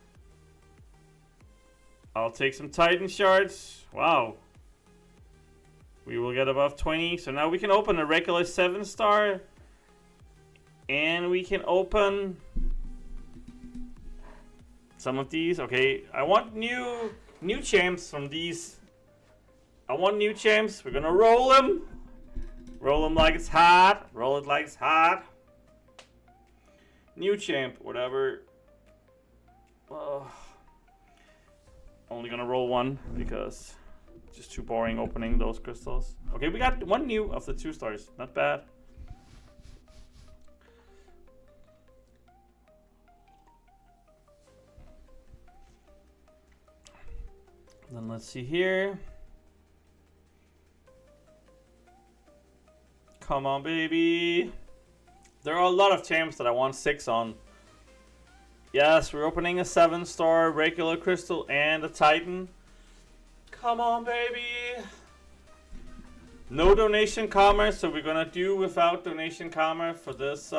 Speaker 1: I'll take some Titan shards. Wow. We will get above 20. So now we can open a regular 7 star. And we can open some of these. Okay, I want new champs from these. I want new champs. We're gonna roll them. Roll them like it's hot. Roll it like it's hot. New champ, whatever. Only gonna roll one because just too boring opening those crystals. Okay, we got one new of the 2 stars. Not bad. Then let's see here. Come on, baby. There are a lot of champs that I want 6 on. Yes, we're opening a 7 star regular crystal and a Titan. Come on, baby. No donation commerce, so we're gonna do without donation commerce for this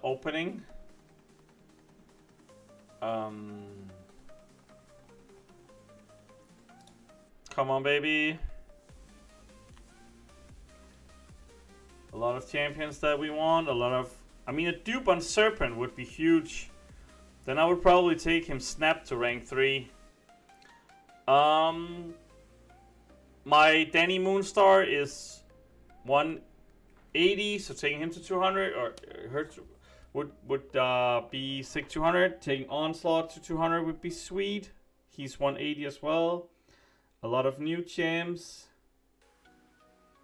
Speaker 1: opening. Come on, baby. A lot of champions that we want. A lot of, I mean, a dupe on Serpent would be huge. Then I would probably take him Snap to rank 3. My Danny Moonstar is 180, so taking him to 200 or her would be 200. Taking Onslaught to 200 would be sweet. He's 180 as well. A lot of new champs.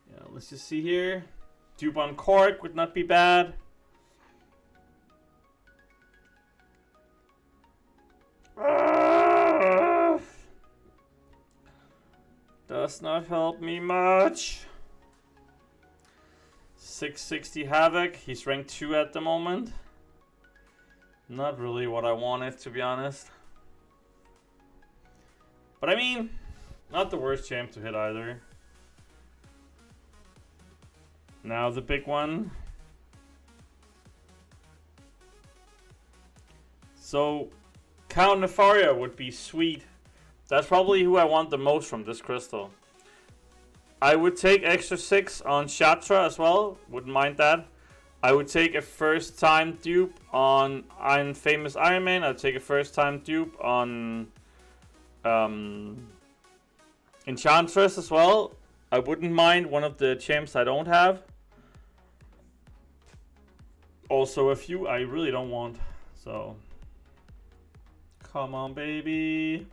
Speaker 1: Yeah, let's just see here. Dupe on Cork would not be bad. Does not help me much. 660 Havoc. He's ranked 2 at the moment. Not really what I wanted, to be honest. But I mean, not the worst champ to hit either. Now the big one. So, Count Nefaria would be sweet. That's probably who I want the most from this crystal. I would take extra 6 on Shatra as well. Wouldn't mind that. I would take a first time dupe on Famous Iron Man. I'd take a first time dupe on Enchantress as well. I wouldn't mind one of the champs I don't have. Also a few I really don't want. So, come on, baby.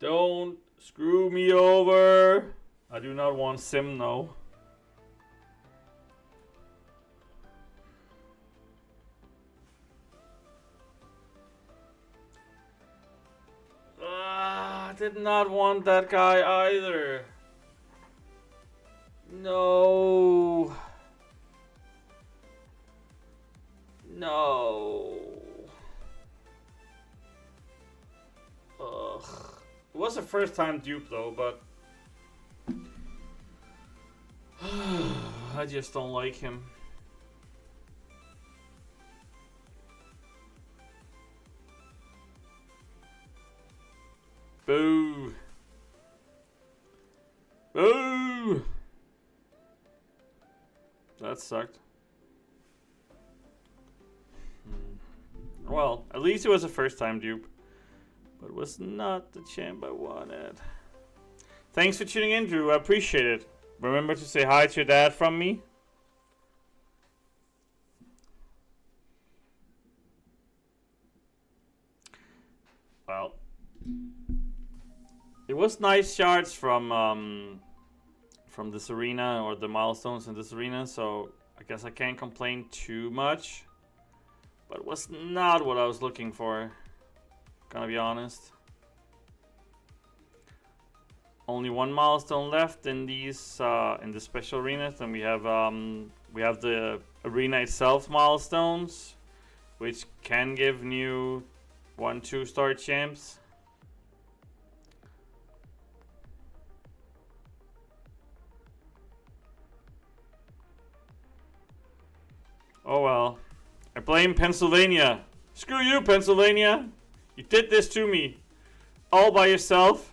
Speaker 1: Don't screw me over. I do not want Sim, no. I did not want that guy either. No. No. Ugh. It was a first time dupe though, but I just don't like him. Boo. Boo. That sucked. Well, at least it was a first time dupe. But it was not the champ I wanted. Thanks for tuning in, Drew. I appreciate it. Remember to say hi to your dad from me. Well, it was nice shards from this arena, or the milestones in this arena, so I guess I can't complain too much. But it was not what I was looking for, gonna be honest. Only one milestone left in these in the special arenas, and we have the arena itself milestones, which can give new 1-2 star champs. Oh well. I blame Pennsylvania. Screw you, Pennsylvania. You did this to me. All by yourself.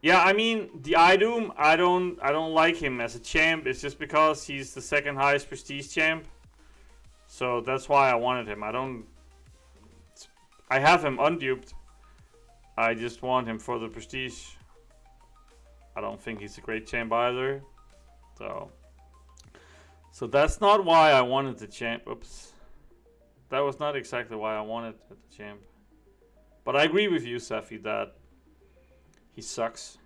Speaker 1: Yeah, I mean, the Idoom, I don't like him as a champ. It's just because he's the second highest prestige champ. So that's why I wanted him. I have him unduped. I just want him for the prestige. I don't think he's a great champ either. So that's not why I wanted the champ. Oops. That was not exactly why I wanted the champ. But I agree with you, Safi, that he sucks.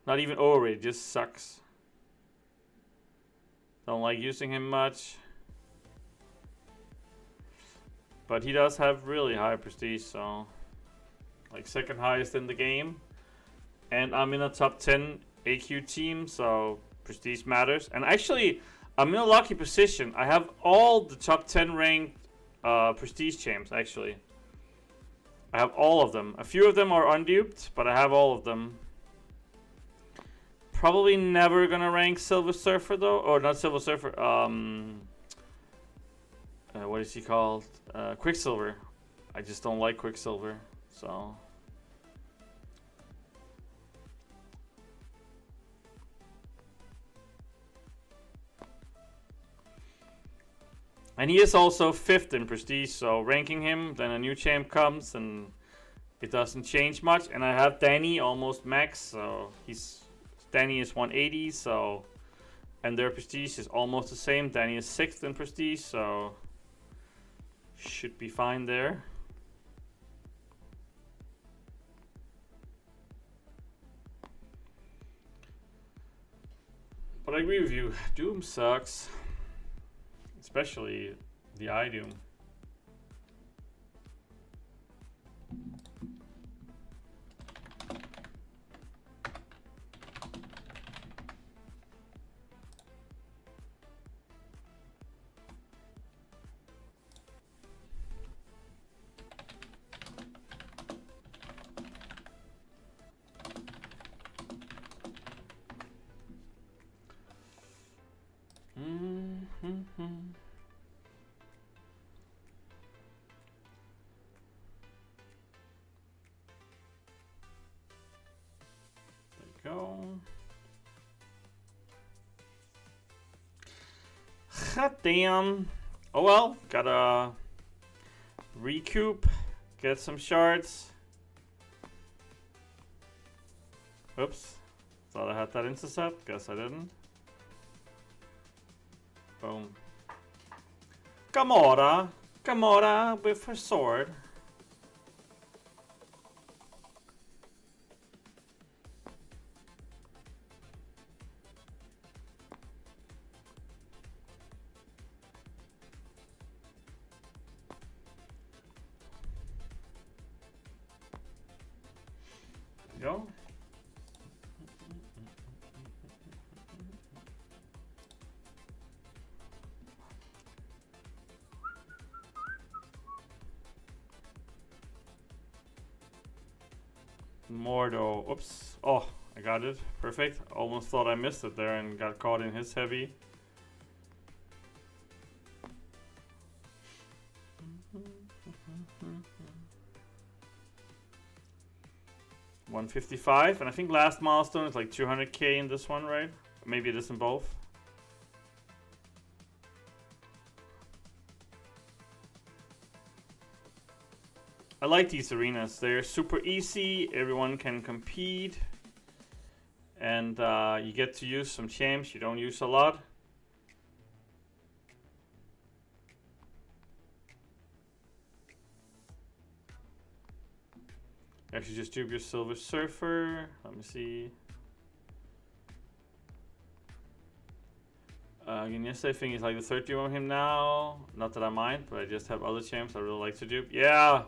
Speaker 1: Not even overrated, just sucks. Don't like using him much. But he does have really high prestige, so like second highest in the game. And I'm in a top 10 AQ team, so prestige matters. And actually, I'm in a lucky position. I have all the top 10 ranked prestige champs, actually. I have all of them. A few of them are unduped, but I have all of them. Probably never gonna rank Silver Surfer though, or not Silver Surfer. What is he called? Quicksilver. I just don't like Quicksilver, so. And he is also 5th in prestige, so ranking him, then a new champ comes and it doesn't change much. And I have Danny almost max, so Danny is 180, so, and their prestige is almost the same. Danny is 6th in prestige, so should be fine there. But I agree with you, Doom sucks. Especially the Idoom. God damn. Oh well, gotta recoup, get some shards. Oops, thought I had that intercept, guess I didn't. Boom. Gamora with her sword. Go. Mordo. Oops. Oh, I got it. Perfect. Almost thought I missed it there and got caught in his heavy. $155, and I think last milestone is like 200k in this one, right? Maybe it is in both. I like these arenas. They're super easy. Everyone can compete. And you get to use some champs you don't use a lot. Actually, just do your Silver Surfer. Let me see. Yes, I think he's like the third duo on him now. Not that I mind, but I just have other champs I really like to do. Yeah.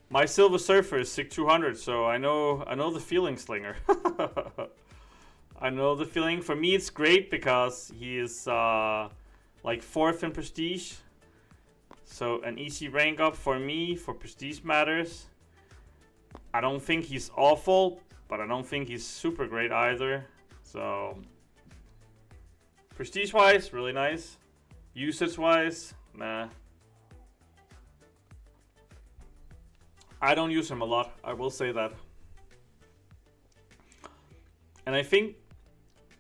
Speaker 1: My Silver Surfer is SIG 200, so I know the feeling, Slinger. I know the feeling. For me, it's great because he is like 4th in Prestige. So an easy rank up for me for Prestige matters. I don't think he's awful, but I don't think he's super great either. So Prestige-wise, really nice. Usage-wise, nah. I don't use him a lot, I will say that. And I think,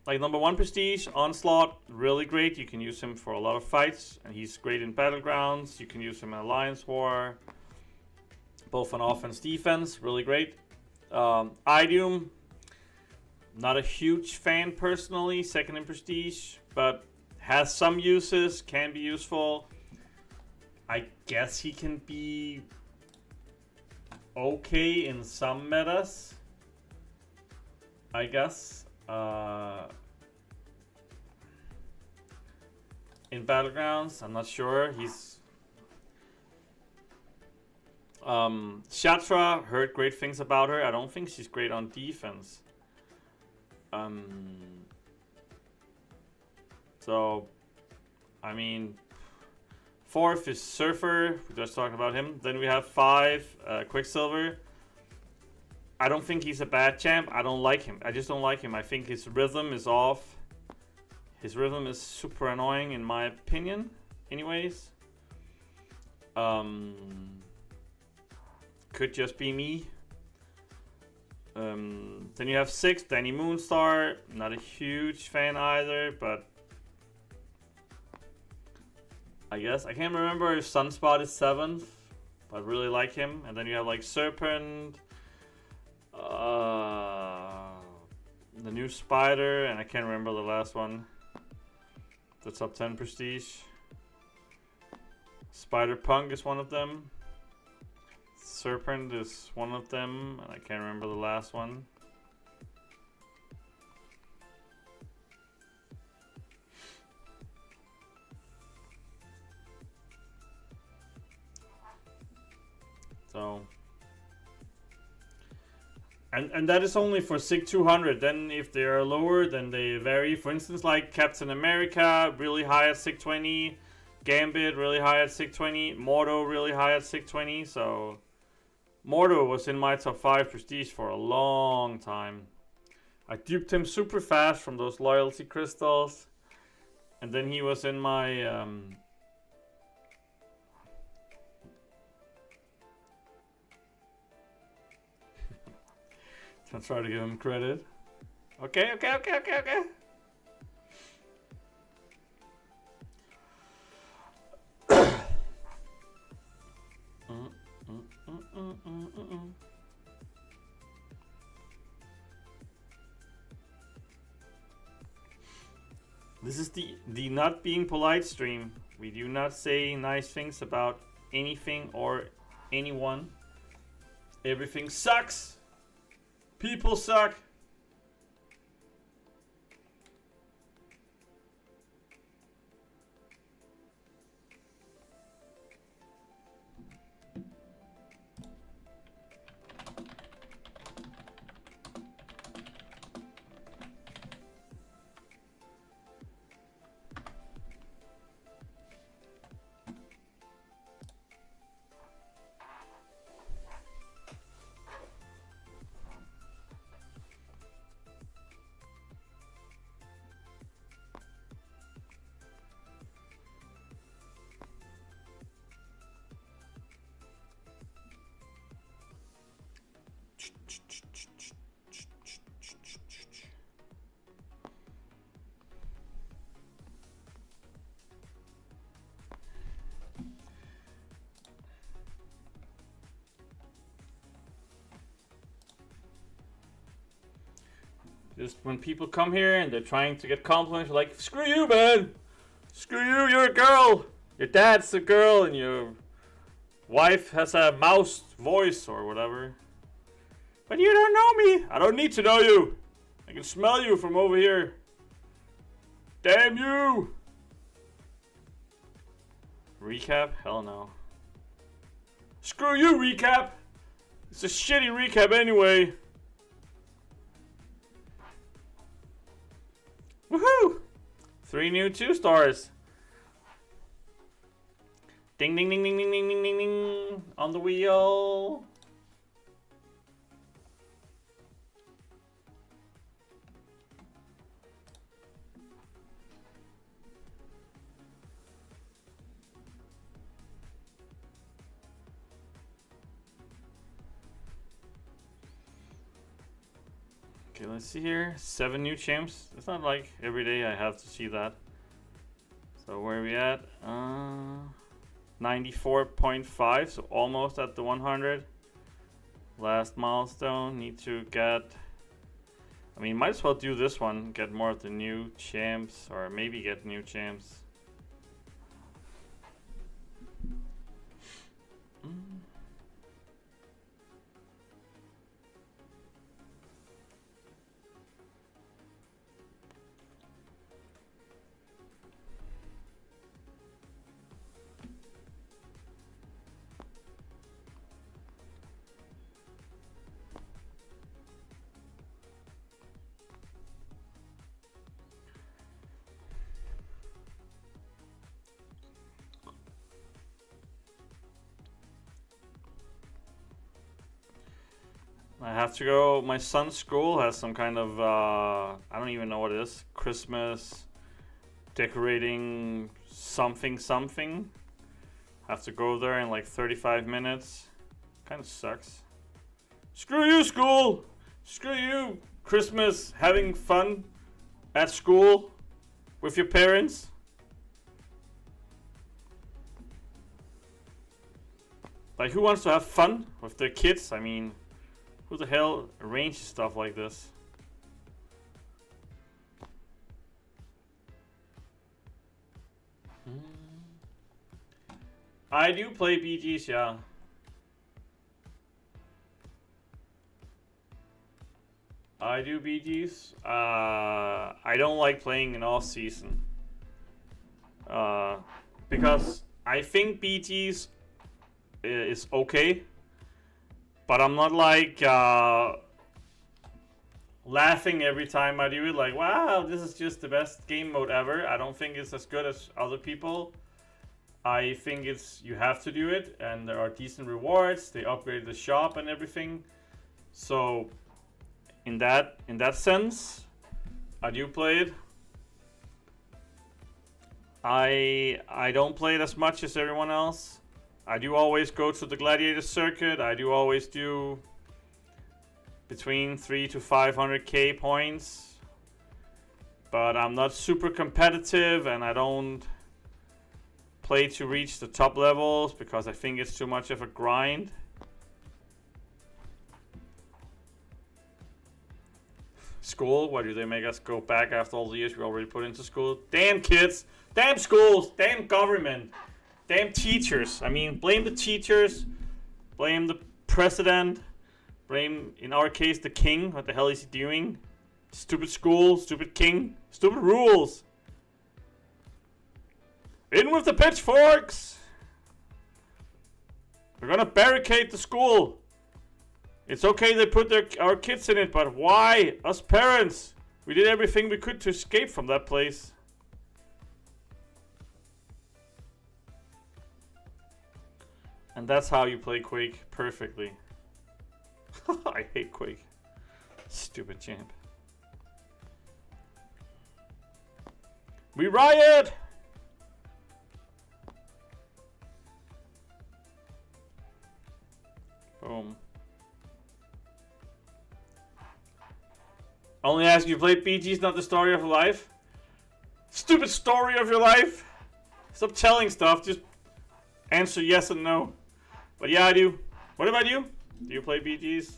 Speaker 1: like number 1 Prestige, Onslaught, really great. You can use him for a lot of fights, and he's great in Battlegrounds. You can use him in Alliance War, both on offense, defense, really great. Idiom, not a huge fan personally, 2nd in Prestige, but has some uses, can be useful. I guess he can be okay in some metas, I guess. In Battlegrounds, I'm not sure. He's Shatra, heard great things about her. I don't think she's great on defense. So, I mean, 4th is Surfer. We just talked about him. Then we have 5, Quicksilver. I don't think he's a bad champ. I don't like him. I just don't like him. I think his rhythm is off. His rhythm is super annoying in my opinion. Anyways. Could just be me. Then you have 6, Danny Moonstar. Not a huge fan either, but I guess. I can't remember if Sunspot is 7th, but I really like him. And then you have like Serpent, the new Spider, and I can't remember the last one. The top 10 Prestige. Spider Punk is one of them. Serpent is one of them, and I can't remember the last one. So, and that is only for SIG 200. Then if they are lower, then they vary. For instance, like Captain America, really high at SIG 20. Gambit, really high at SIG 20. Mordo, really high at SIG 20. So, Mordo was in my top 5 Prestige for a long time. I duped him super fast from those loyalty crystals. And then he was in my... I'll try to give him credit. Okay. This is the not being polite stream. We do not say nice things about anything or anyone. Everything sucks. People suck. Just when people come here and they're trying to get compliments, like, screw you, man! Screw you, you're a girl! Your dad's a girl and your wife has a mouse voice or whatever. But you don't know me! I don't need to know you! I can smell you from over here. Damn you! Recap? Hell no. Screw you, recap! It's a shitty recap anyway. Woohoo! 3 new 2 stars. Ding ding ding ding ding ding ding ding ding on the wheel. Okay, let's see here. 7 new champs. It's not like every day I have to see that. So where are we at? 94.5, so almost at the 100. Last milestone. Need to get... I mean, might as well do this one. Get more of the new champs, or maybe get new champs. I have to go. My son's school has some kind of, I don't even know what it is. Christmas decorating something something. Have to go there in like 35 minutes. Kind of sucks. Screw you, school! Screw you, Christmas, having fun at school with your parents. Like, who wants to have fun with their kids? I mean... Who the hell arranges stuff like this? I do play BGs, yeah. I do BGs. I don't like playing in off season. Because I think BGs is okay. But I'm not like laughing every time I do it, like, wow, this is just the best game mode ever. I don't think it's as good as other people. I think it's, you have to do it, and there are decent rewards. They upgraded the shop and everything. So in that sense, I do play it. I don't play it as much as everyone else. I do always go to the gladiator circuit. I do always do between 300 to 500k points. But I'm not super competitive, and I don't play to reach the top levels because I think it's too much of a grind. School? Why do they make us go back after all the years we already put into school? Damn kids! Damn schools! Damn government! Damn teachers. I mean, blame the teachers, blame the president, blame, in our case, the king. What the hell is he doing? Stupid school, stupid king, stupid rules. In with the pitchforks! We're gonna barricade the school. It's okay they put our kids in it, but why? Us parents, we did everything we could to escape from that place. And that's how you play Quake perfectly. I hate Quake. Stupid champ. We riot! Boom. Only ask you play PG's, not the story of your life. Stupid story of your life! Stop telling stuff, just answer yes and no. But yeah, I do. What about you? Do you play BGs?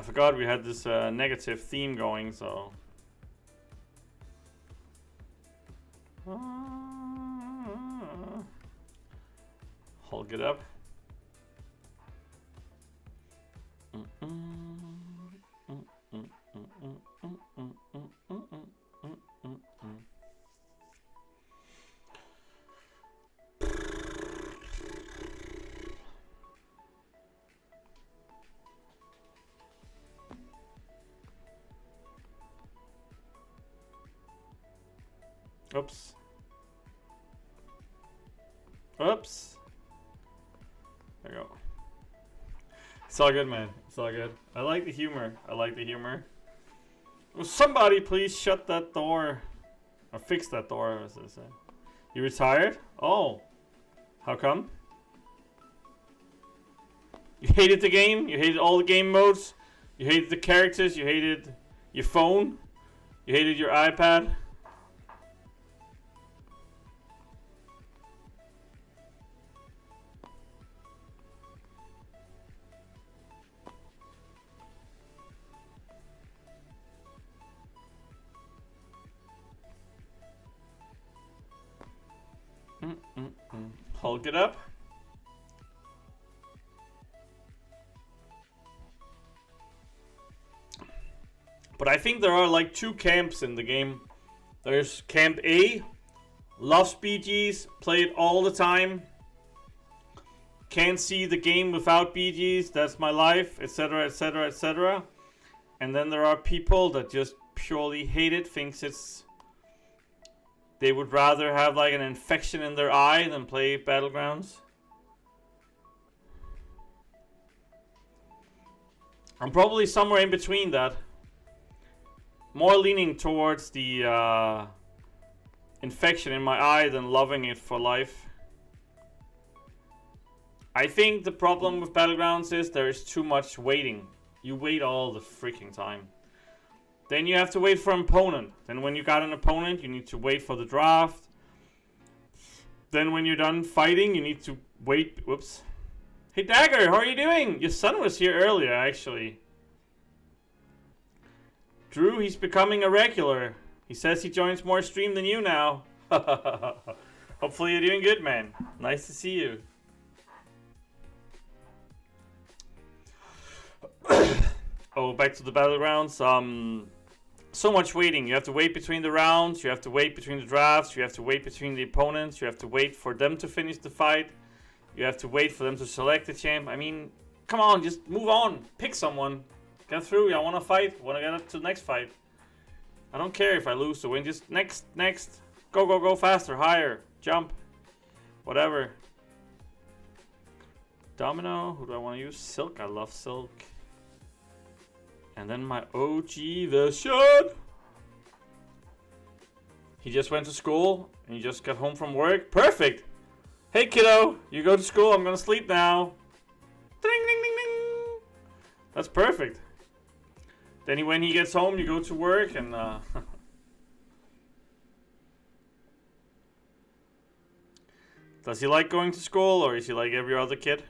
Speaker 1: forgot we had this negative theme going, so. Hulk it up. Oops. Oops. There you go. It's all good, man. It's all good. I like the humor. I like the humor. Will somebody please shut that door? Or fix that door, as they say. You retired? Oh. How come? You hated the game? You hated all the game modes? You hated the characters? You hated your phone? You hated your iPad? Hulk it up. But I think there are like two camps in the game. There's Camp A, loves BGs, play it all the time. Can't see the game without BGs, that's my life, etc, etc, etc. And then there are people that just purely hate it, thinks it's... They would rather have like an infection in their eye than play Battlegrounds. I'm probably somewhere in between that. More leaning towards the infection in my eye than loving it for life. I think the problem with Battlegrounds is there is too much waiting. You wait all the freaking time. Then you have to wait for an opponent. Then when you got an opponent, you need to wait for the draft. Then when you're done fighting, you need to wait. Whoops. Hey Dagger, how are you doing? Your son was here earlier, actually. Drew, he's becoming a regular. He says he joins more stream than you now. Hopefully you're doing good, man. Nice to see you. Oh, back to the Battlegrounds. So much waiting. You have to wait between the rounds. You have to wait between the drafts. You have to wait between the opponents. You have to wait for them to finish the fight. You have to wait for them to select the champ. I mean, come on, just move on. Pick someone. Get through. I want to fight. Want to get up to the next fight. I don't care if I lose or win. Just next. Go, go, go faster. Higher. Jump. Whatever. Domino. Who do I want to use? Silk. I love Silk. And then my OG version. He just went to school and he just got home from work. Perfect. Hey kiddo, you go to school. I'm gonna sleep now. Ding ding ding ding. That's perfect. Then when he gets home, you go to work and does he like going to school or is he like every other kid?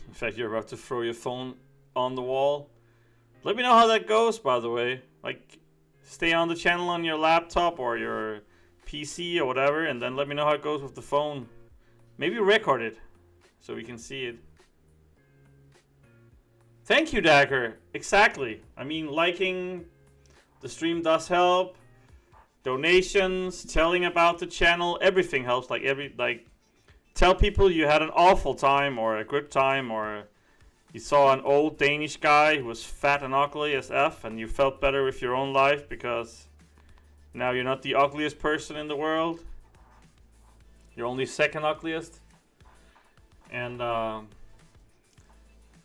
Speaker 1: In fact, you're about to throw your phone on the wall. Let me know how that goes, by the way. Like, stay on the channel on your laptop or your PC or whatever, and then let me know how it goes with the phone. Maybe record it so we can see it. Thank you, Dagger. Exactly. I mean, liking the stream does help. Donations, telling about the channel, everything helps. Tell people you had an awful time or a good time or you saw an old Danish guy who was fat and ugly as F and you felt better with your own life because now you're not the ugliest person in the world. You're only second ugliest. And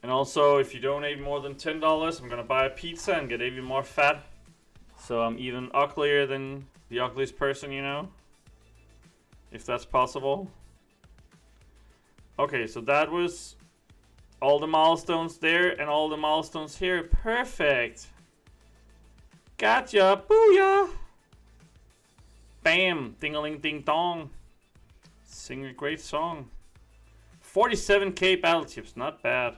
Speaker 1: also if you donate more than $10, I'm gonna buy a pizza and get even more fat. So I'm even uglier than the ugliest person, you know? If that's possible. Okay, so that was all the milestones there and all the milestones here. Perfect. Gotcha. Booyah. Bam. Ding-a-ling-ding-dong. Sing a great song. 47k battle chips, not bad.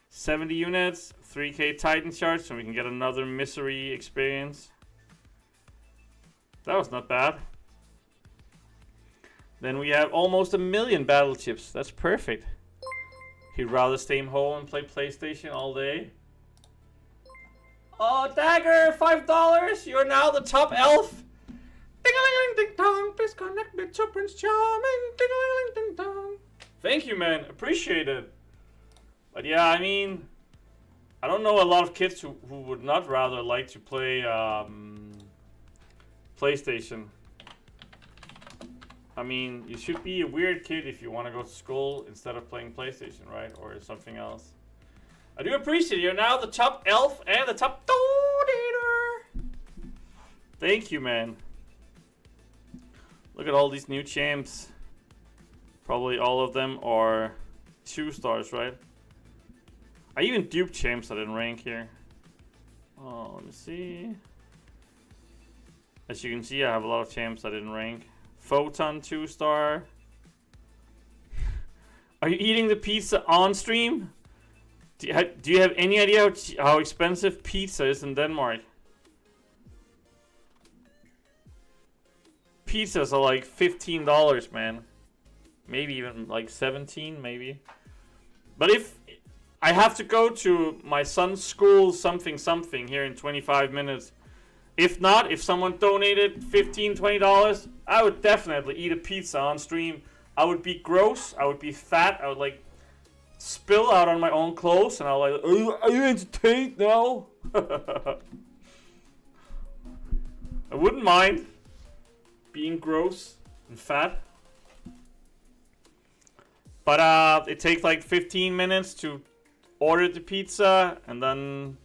Speaker 1: 70 units, 3k Titan shards, so we can get another misery experience. That was not bad. Then we have almost 1 million battle chips. That's perfect. He'd rather stay home and play PlayStation all day. Oh, Dagger, $5. You're now the top elf. Ding-a-ling-ling-ding-dong. Please connect me to Prince Charming. Ding-a-ling-ling-ding-dong. Thank you, man. Appreciate it. But yeah, I mean, I don't know a lot of kids who would not rather like to play PlayStation. I mean, you should be a weird kid if you want to go to school instead of playing PlayStation, right? Or something else. I do appreciate it. You're now the top elf and the top donator. Thank you, man. Look at all these new champs. Probably all of them are 2 stars, right? I even duped champs that didn't rank here. Oh, let me see. As you can see, I have a lot of champs that didn't rank. Photon 2 star. Are you eating the pizza on stream? Do you have any idea how expensive pizza is in Denmark? Pizzas are like $15, man. Maybe even like 17, maybe. But if I have to go to my son's school something here in 25 minutes. If not, if someone donated $15, $20, I would definitely eat a pizza on stream. I would be gross. I would be fat. I would like spill out on my own clothes, and I would like, are you entertained now? I wouldn't mind being gross and fat. But it takes like 15 minutes to order the pizza, and then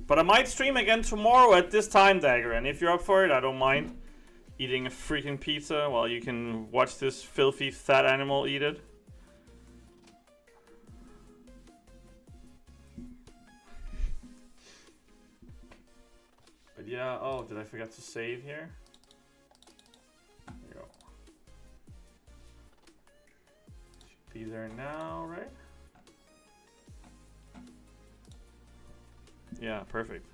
Speaker 1: but I might stream again tomorrow at this time, Dagger, and if you're up for it, I don't mind eating a freaking pizza while you can watch this filthy fat animal eat it. But yeah, oh, did I forget to save here? There you go. Should be there now, right? Yeah, perfect.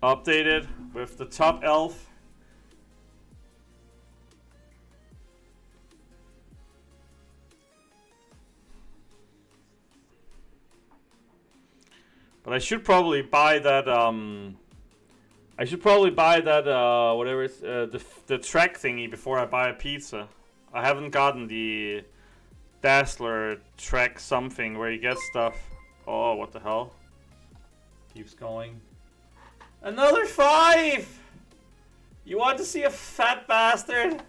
Speaker 1: Updated with the top elf. But I should probably buy that whatever it's the track thingy before I buy a pizza. I haven't gotten the Dazzler track something where you get stuff. Oh, what the hell? Keeps going. Another 5! You want to see a fat bastard?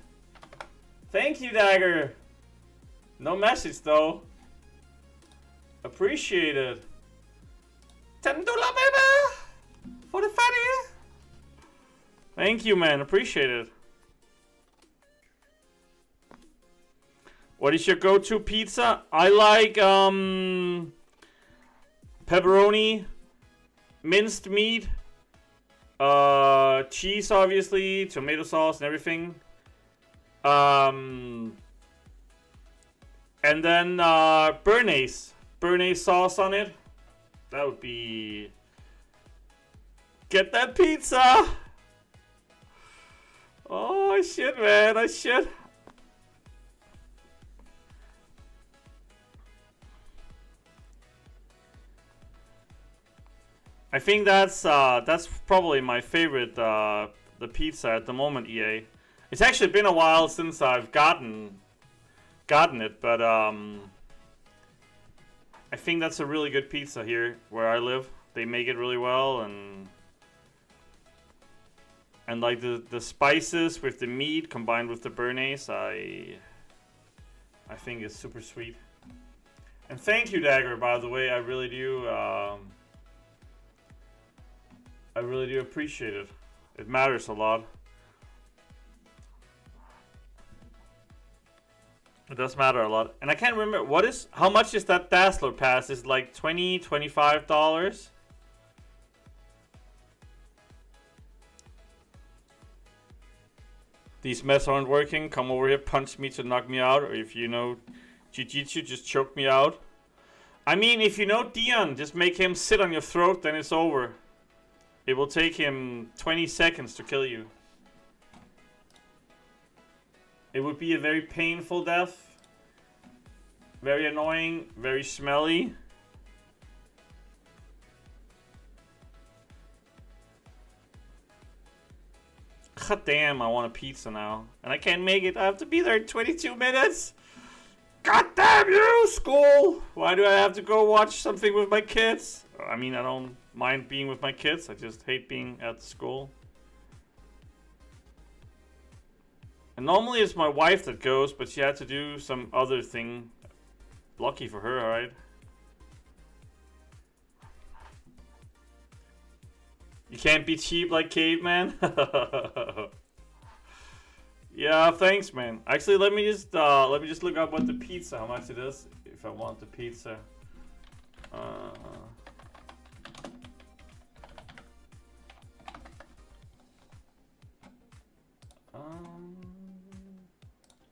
Speaker 1: Thank you, Dagger. No message though. Appreciate it. $10 baby! For the fatty! Thank you, man. Appreciate it. What is your go-to pizza? I like pepperoni, minced meat, cheese, obviously, tomato sauce and everything. And then béarnaise sauce on it. That would be... Get that pizza! Oh, I should, man. I should. I think that's probably my favorite the pizza at the moment, EA. It's actually been a while since I've gotten it, but I think that's a really good pizza here where I live. They make it really well, and like the spices with the meat combined with the béarnaise, I think is super sweet. And thank you, Dagger, by the way. I really do appreciate it. It matters a lot. It does matter a lot. And I can't remember how much is that Dazzler pass? Is it like $20, $25? these meds aren't working, come over here, punch me to knock me out. Or if you know jiu-jitsu, just choke me out. I mean, if you know Dion, just make him sit on your throat, then it's over. It will take him 20 seconds to kill you. It would be a very painful death. Very annoying, very smelly. God damn, I want a pizza now. And I can't make it. I have to be there in 22 minutes. God damn you, school! Why do I have to go watch something with my kids? I mean, I don't mind being with my kids. I just hate being at school. And normally it's my wife that goes, but she had to do some other thing. Lucky for her, alright? You can't be cheap like caveman. Yeah, thanks, man. Actually, let me just look up what the pizza, how much it is, if I want the pizza.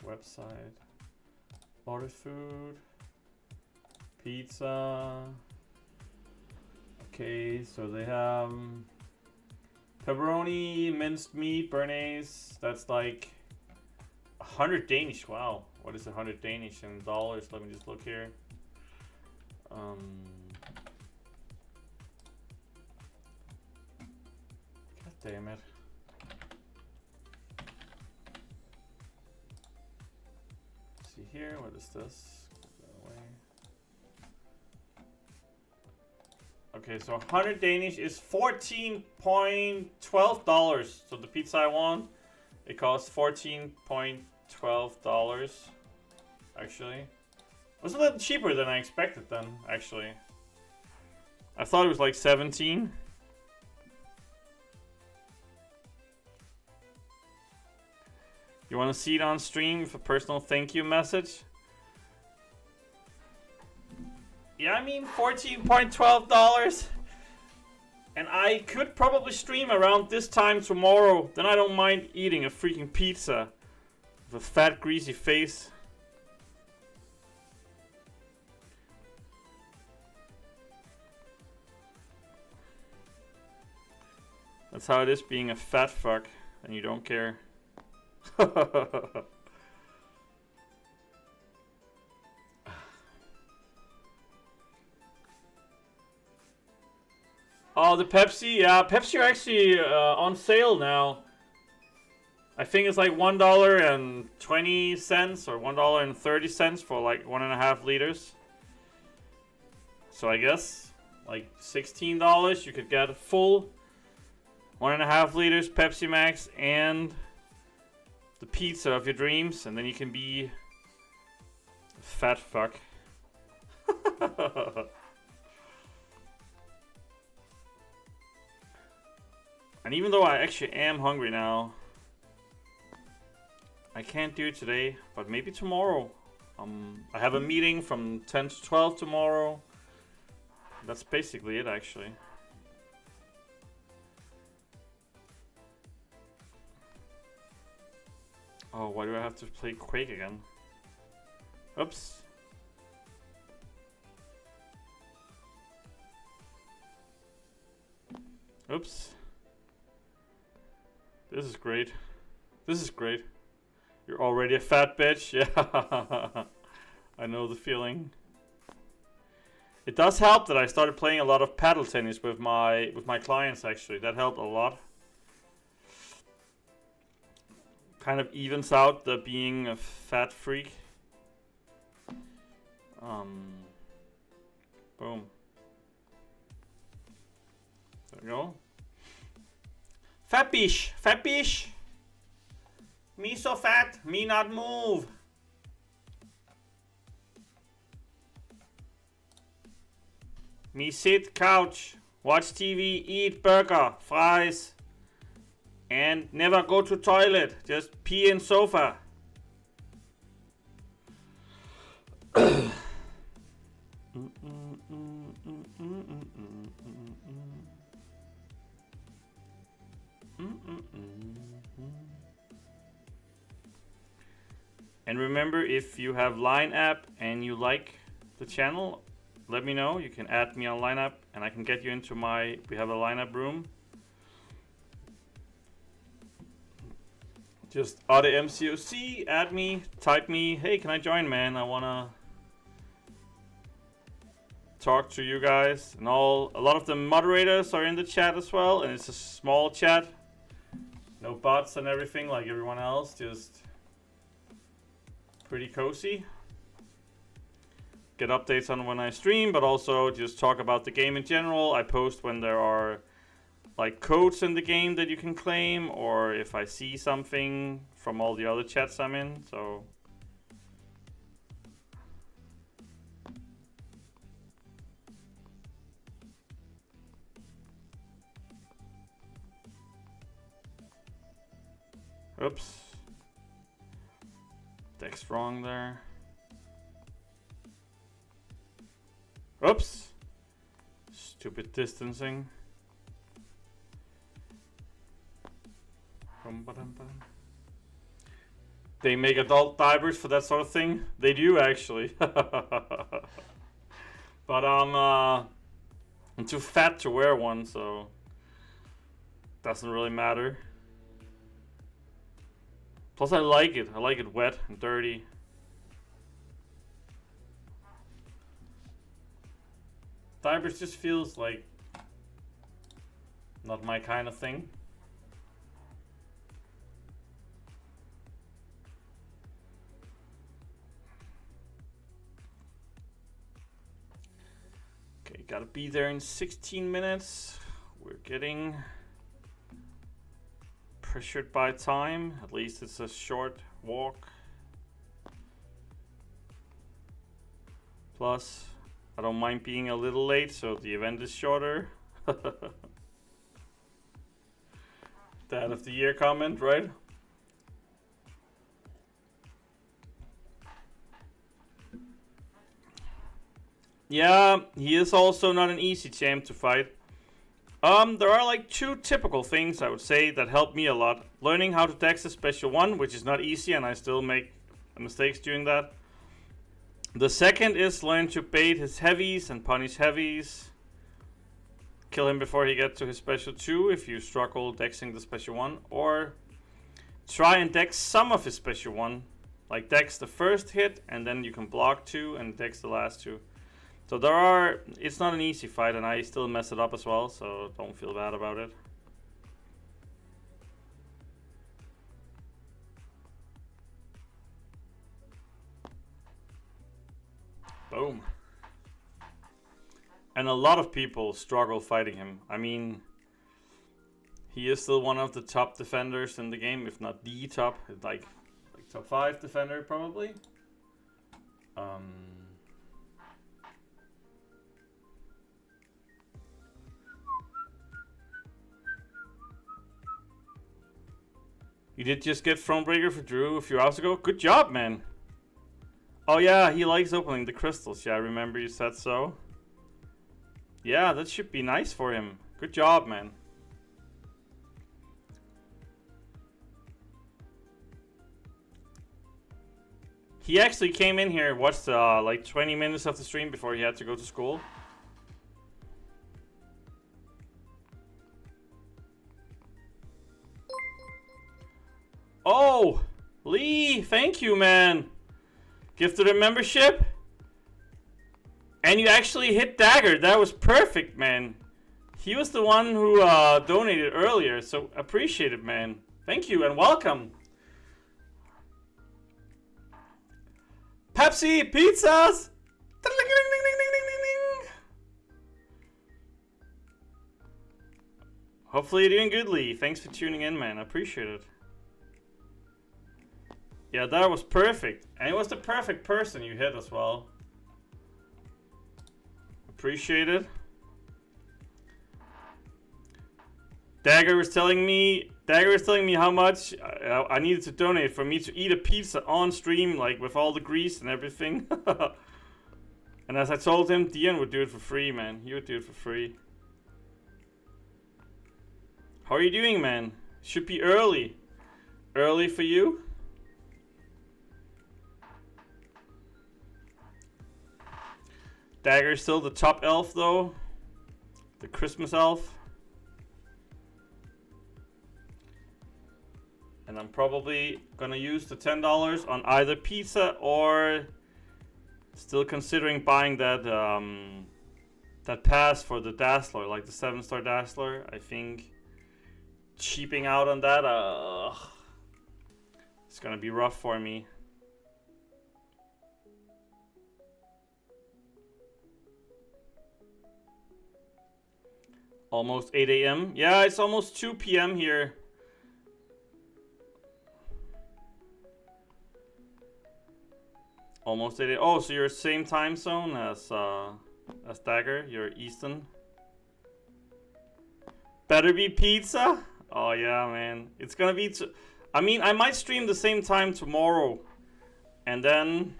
Speaker 1: Website, order food, pizza. Okay, so they have pepperoni, minced meat, béarnaise. That's like 100 Danish. Wow, what is 100 Danish in dollars? Let me just look here. God damn it. Let's see here, what is this? Okay, so 100 Danish is $14.12. So the pizza I want, it costs $14.12. Actually, it was a little cheaper than I expected. Then actually, I thought it was like 17. You want to see it on stream with a personal thank you message? Yeah, I mean $14.12. And I could probably stream around this time tomorrow. Then I don't mind eating a freaking pizza with a fat, greasy face. That's how it is being a fat fuck and you don't care. Oh, the Pepsi? Yeah, Pepsi are actually on sale now. I think it's like $1.20 or $1.30 for like 1.5 liters. So I guess like $16 you could get a full 1.5 liters Pepsi Max and the pizza of your dreams, and then you can be a fat fuck. And even though I actually am hungry now, I can't do it today, but maybe tomorrow. I have a meeting from 10 to 12 tomorrow. That's basically it, actually. Oh, why do I have to play Quake again? Oops. Oops. This is great. This is great. You're already a fat bitch. Yeah. I know the feeling. It does help that I started playing a lot of paddle tennis with my clients, actually. That helped a lot. Kind of evens out the being a fat freak. Boom. There we go. Fat bish, fat bish. Me so fat, me not move. Me sit couch, watch TV, eat burger, fries, and never go to toilet. Just pee in sofa. And remember, if you have Line app and you like the channel, let me know. You can add me on Line app and I can get you into my, we have a Line app room. Just OtteMcoc, add me, type me, hey, can I join, man? I wanna talk to you guys. And a lot of the moderators are in the chat as well, and it's a small chat. No bots and everything like everyone else, just pretty cozy. Get updates on when I stream, but also just talk about the game in general. I post when there are like codes in the game that you can claim, or if I see something from all the other chats I'm in, so. Oops. Text wrong there. Oops. Stupid distancing. They make adult diapers for that sort of thing? They do, actually. But I'm too fat to wear one, so doesn't really matter. Plus I like it. I like it wet and dirty. Diapers just feels like not my kind of thing. Okay, gotta be there in 16 minutes. We're getting pressured by time. At least it's a short walk. Plus, I don't mind being a little late, so the event is shorter. Dad of the year comment, right? Yeah, he is also not an easy champ to fight. There are like two typical things I would say that help me a lot. Learning how to dex a special one, which is not easy, and I still make mistakes doing that. The second is learn to bait his heavies and punish heavies. Kill him before he gets to his special 2 if you struggle dexing the special 1. Or try and dex some of his special 1. Like dex the first hit and then you can block 2 and dex the last 2. So it's not an easy fight and I still mess it up as well, so don't feel bad about it. Boom. And a lot of people struggle fighting him. I mean, he is still one of the top defenders in the game, if not the top, like top 5 defender probably. You did just get Thronebreaker for Drew a few hours ago? Good job, man. Oh yeah, he likes opening the crystals. Yeah, I remember you said so. Yeah, that should be nice for him. Good job, man. He actually came in here, watched like 20 minutes of the stream before he had to go to school. Oh, Lee, thank you, man. Gifted a membership. And you actually hit Dagger. That was perfect, man. He was the one who donated earlier, so appreciate it, man. Thank you and welcome. Pepsi, pizzas. Hopefully you're doing good, Lee. Thanks for tuning in, man. I appreciate it. Yeah, that was perfect. And it was the perfect person you hit as well. Appreciate it. Dagger was telling me how much I needed to donate for me to eat a pizza on stream, like with all the grease and everything. And as I told him, Dion would do it for free, man. He would do it for free. How are you doing, man? Should be early. Early for you? Dagger's still the top elf though. The Christmas elf. And I'm probably gonna use the $10 on either pizza or still considering buying that that pass for the Dazzler, like the 7-star Dazzler. I think cheaping out on that, it's gonna be rough for me. Almost 8 a.m. Yeah, it's almost 2 p.m. here. Almost 8 a.m. Oh, so you're same time zone as Dagger. You're Eastern. Better be pizza? Oh yeah, man. It's gonna be... I mean, I might stream the same time tomorrow. And then...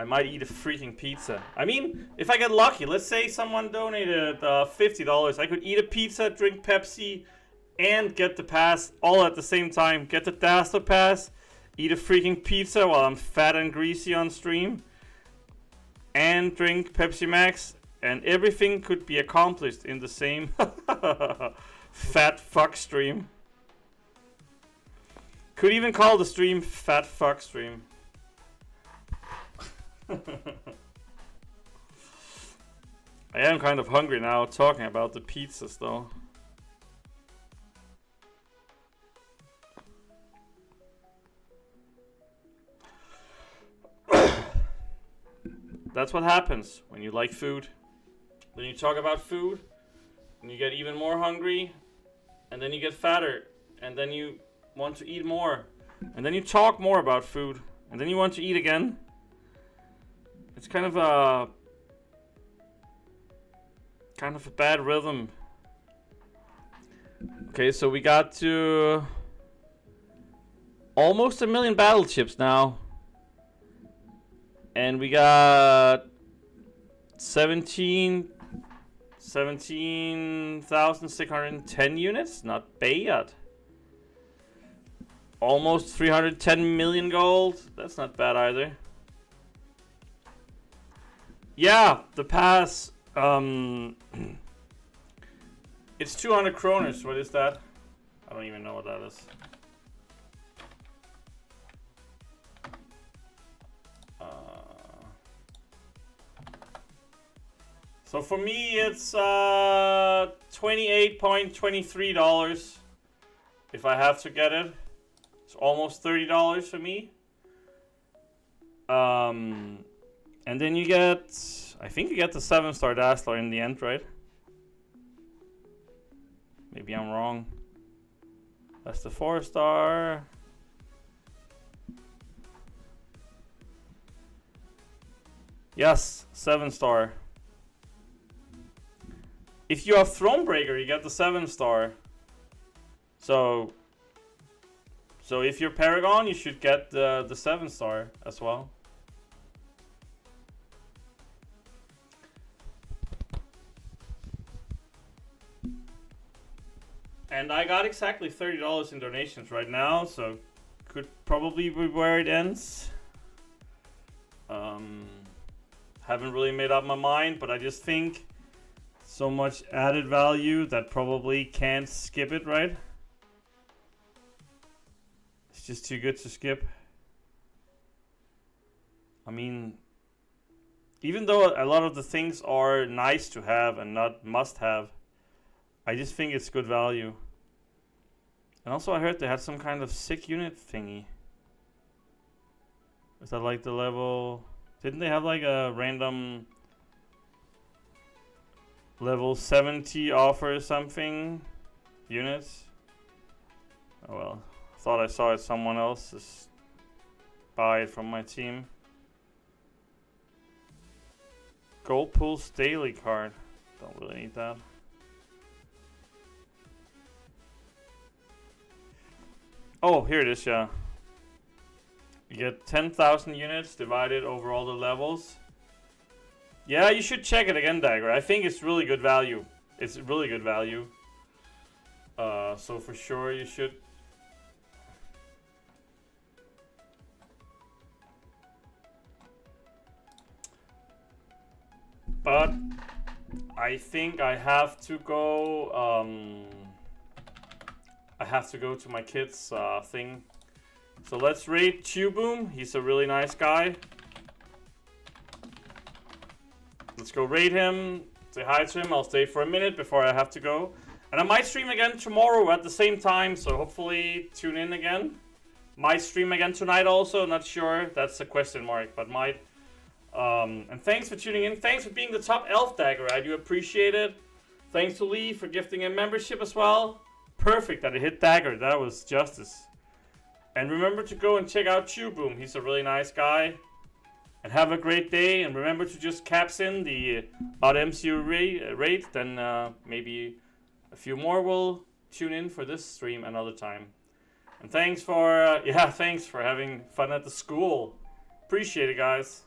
Speaker 1: I might eat a freaking pizza. I mean, if I get lucky, let's say someone donated $50. I could eat a pizza, drink Pepsi, and get the pass all at the same time. Get the Dazzler pass, eat a freaking pizza while I'm fat and greasy on stream, and drink Pepsi Max, and everything could be accomplished in the same fat fuck stream. Could even call the stream Fat Fuck Stream. I am kind of hungry now talking about the pizzas though. That's what happens when you like food. Then you talk about food and you get even more hungry, and then you get fatter, and then you want to eat more, and then you talk more about food, and then you want to eat again. It's kind of a bad rhythm. Okay, so we got to almost 1 million battle chips now. And we got 17,610 units. Not bad. Almost 310 million gold. That's not bad either. Yeah, the pass. It's 200 kroners. What is that? I don't even know what that is. So for me, it's $28.23 if I have to get it. It's almost $30 for me. And then you get, I think you get the 7-star Dazzler in the end, right? Maybe I'm wrong. That's the 4-star. Yes, 7-star. If you have Thronebreaker, you get the 7-star. So if you're Paragon, you should get the 7-star as well. And I got exactly $30 in donations right now, so could probably be where it ends. Haven't really made up my mind, but I just think so much added value that probably can't skip it, right? It's just too good to skip. I mean, even though a lot of the things are nice to have and not must have, I just think it's good value. And also I heard they had some kind of sick unit thingy. Is that like the level... Didn't they have like a random level 70 offer or something? Units? Oh well. Thought I saw it someone else just buy it from my team. Gold Pulse daily card. Don't really need that. Oh, here it is, yeah. You get 10,000 units divided over all the levels. Yeah, you should check it again, Dagger. I think it's really good value. It's really good value. So for sure you should. But I think I have to go. I have to go to my kids' thing. So let's raid Chewboom. He's a really nice guy. Let's go raid him. Say hi to him. I'll stay for a minute before I have to go. And I might stream again tomorrow at the same time. So hopefully tune in again. Might stream again tonight also. Not sure. That's a question mark. But might. And thanks for tuning in. Thanks for being the top elf dagger. I do appreciate it. Thanks to Lee for gifting a membership as well. Perfect that it hit dagger. That was justice. And remember to go and check out Chewboom. He's a really nice guy. And have a great day. And remember to just caps in the OtteMcoc rate. Then maybe a few more will tune in for this stream another time. And thanks for thanks for having fun at the school. Appreciate it, guys.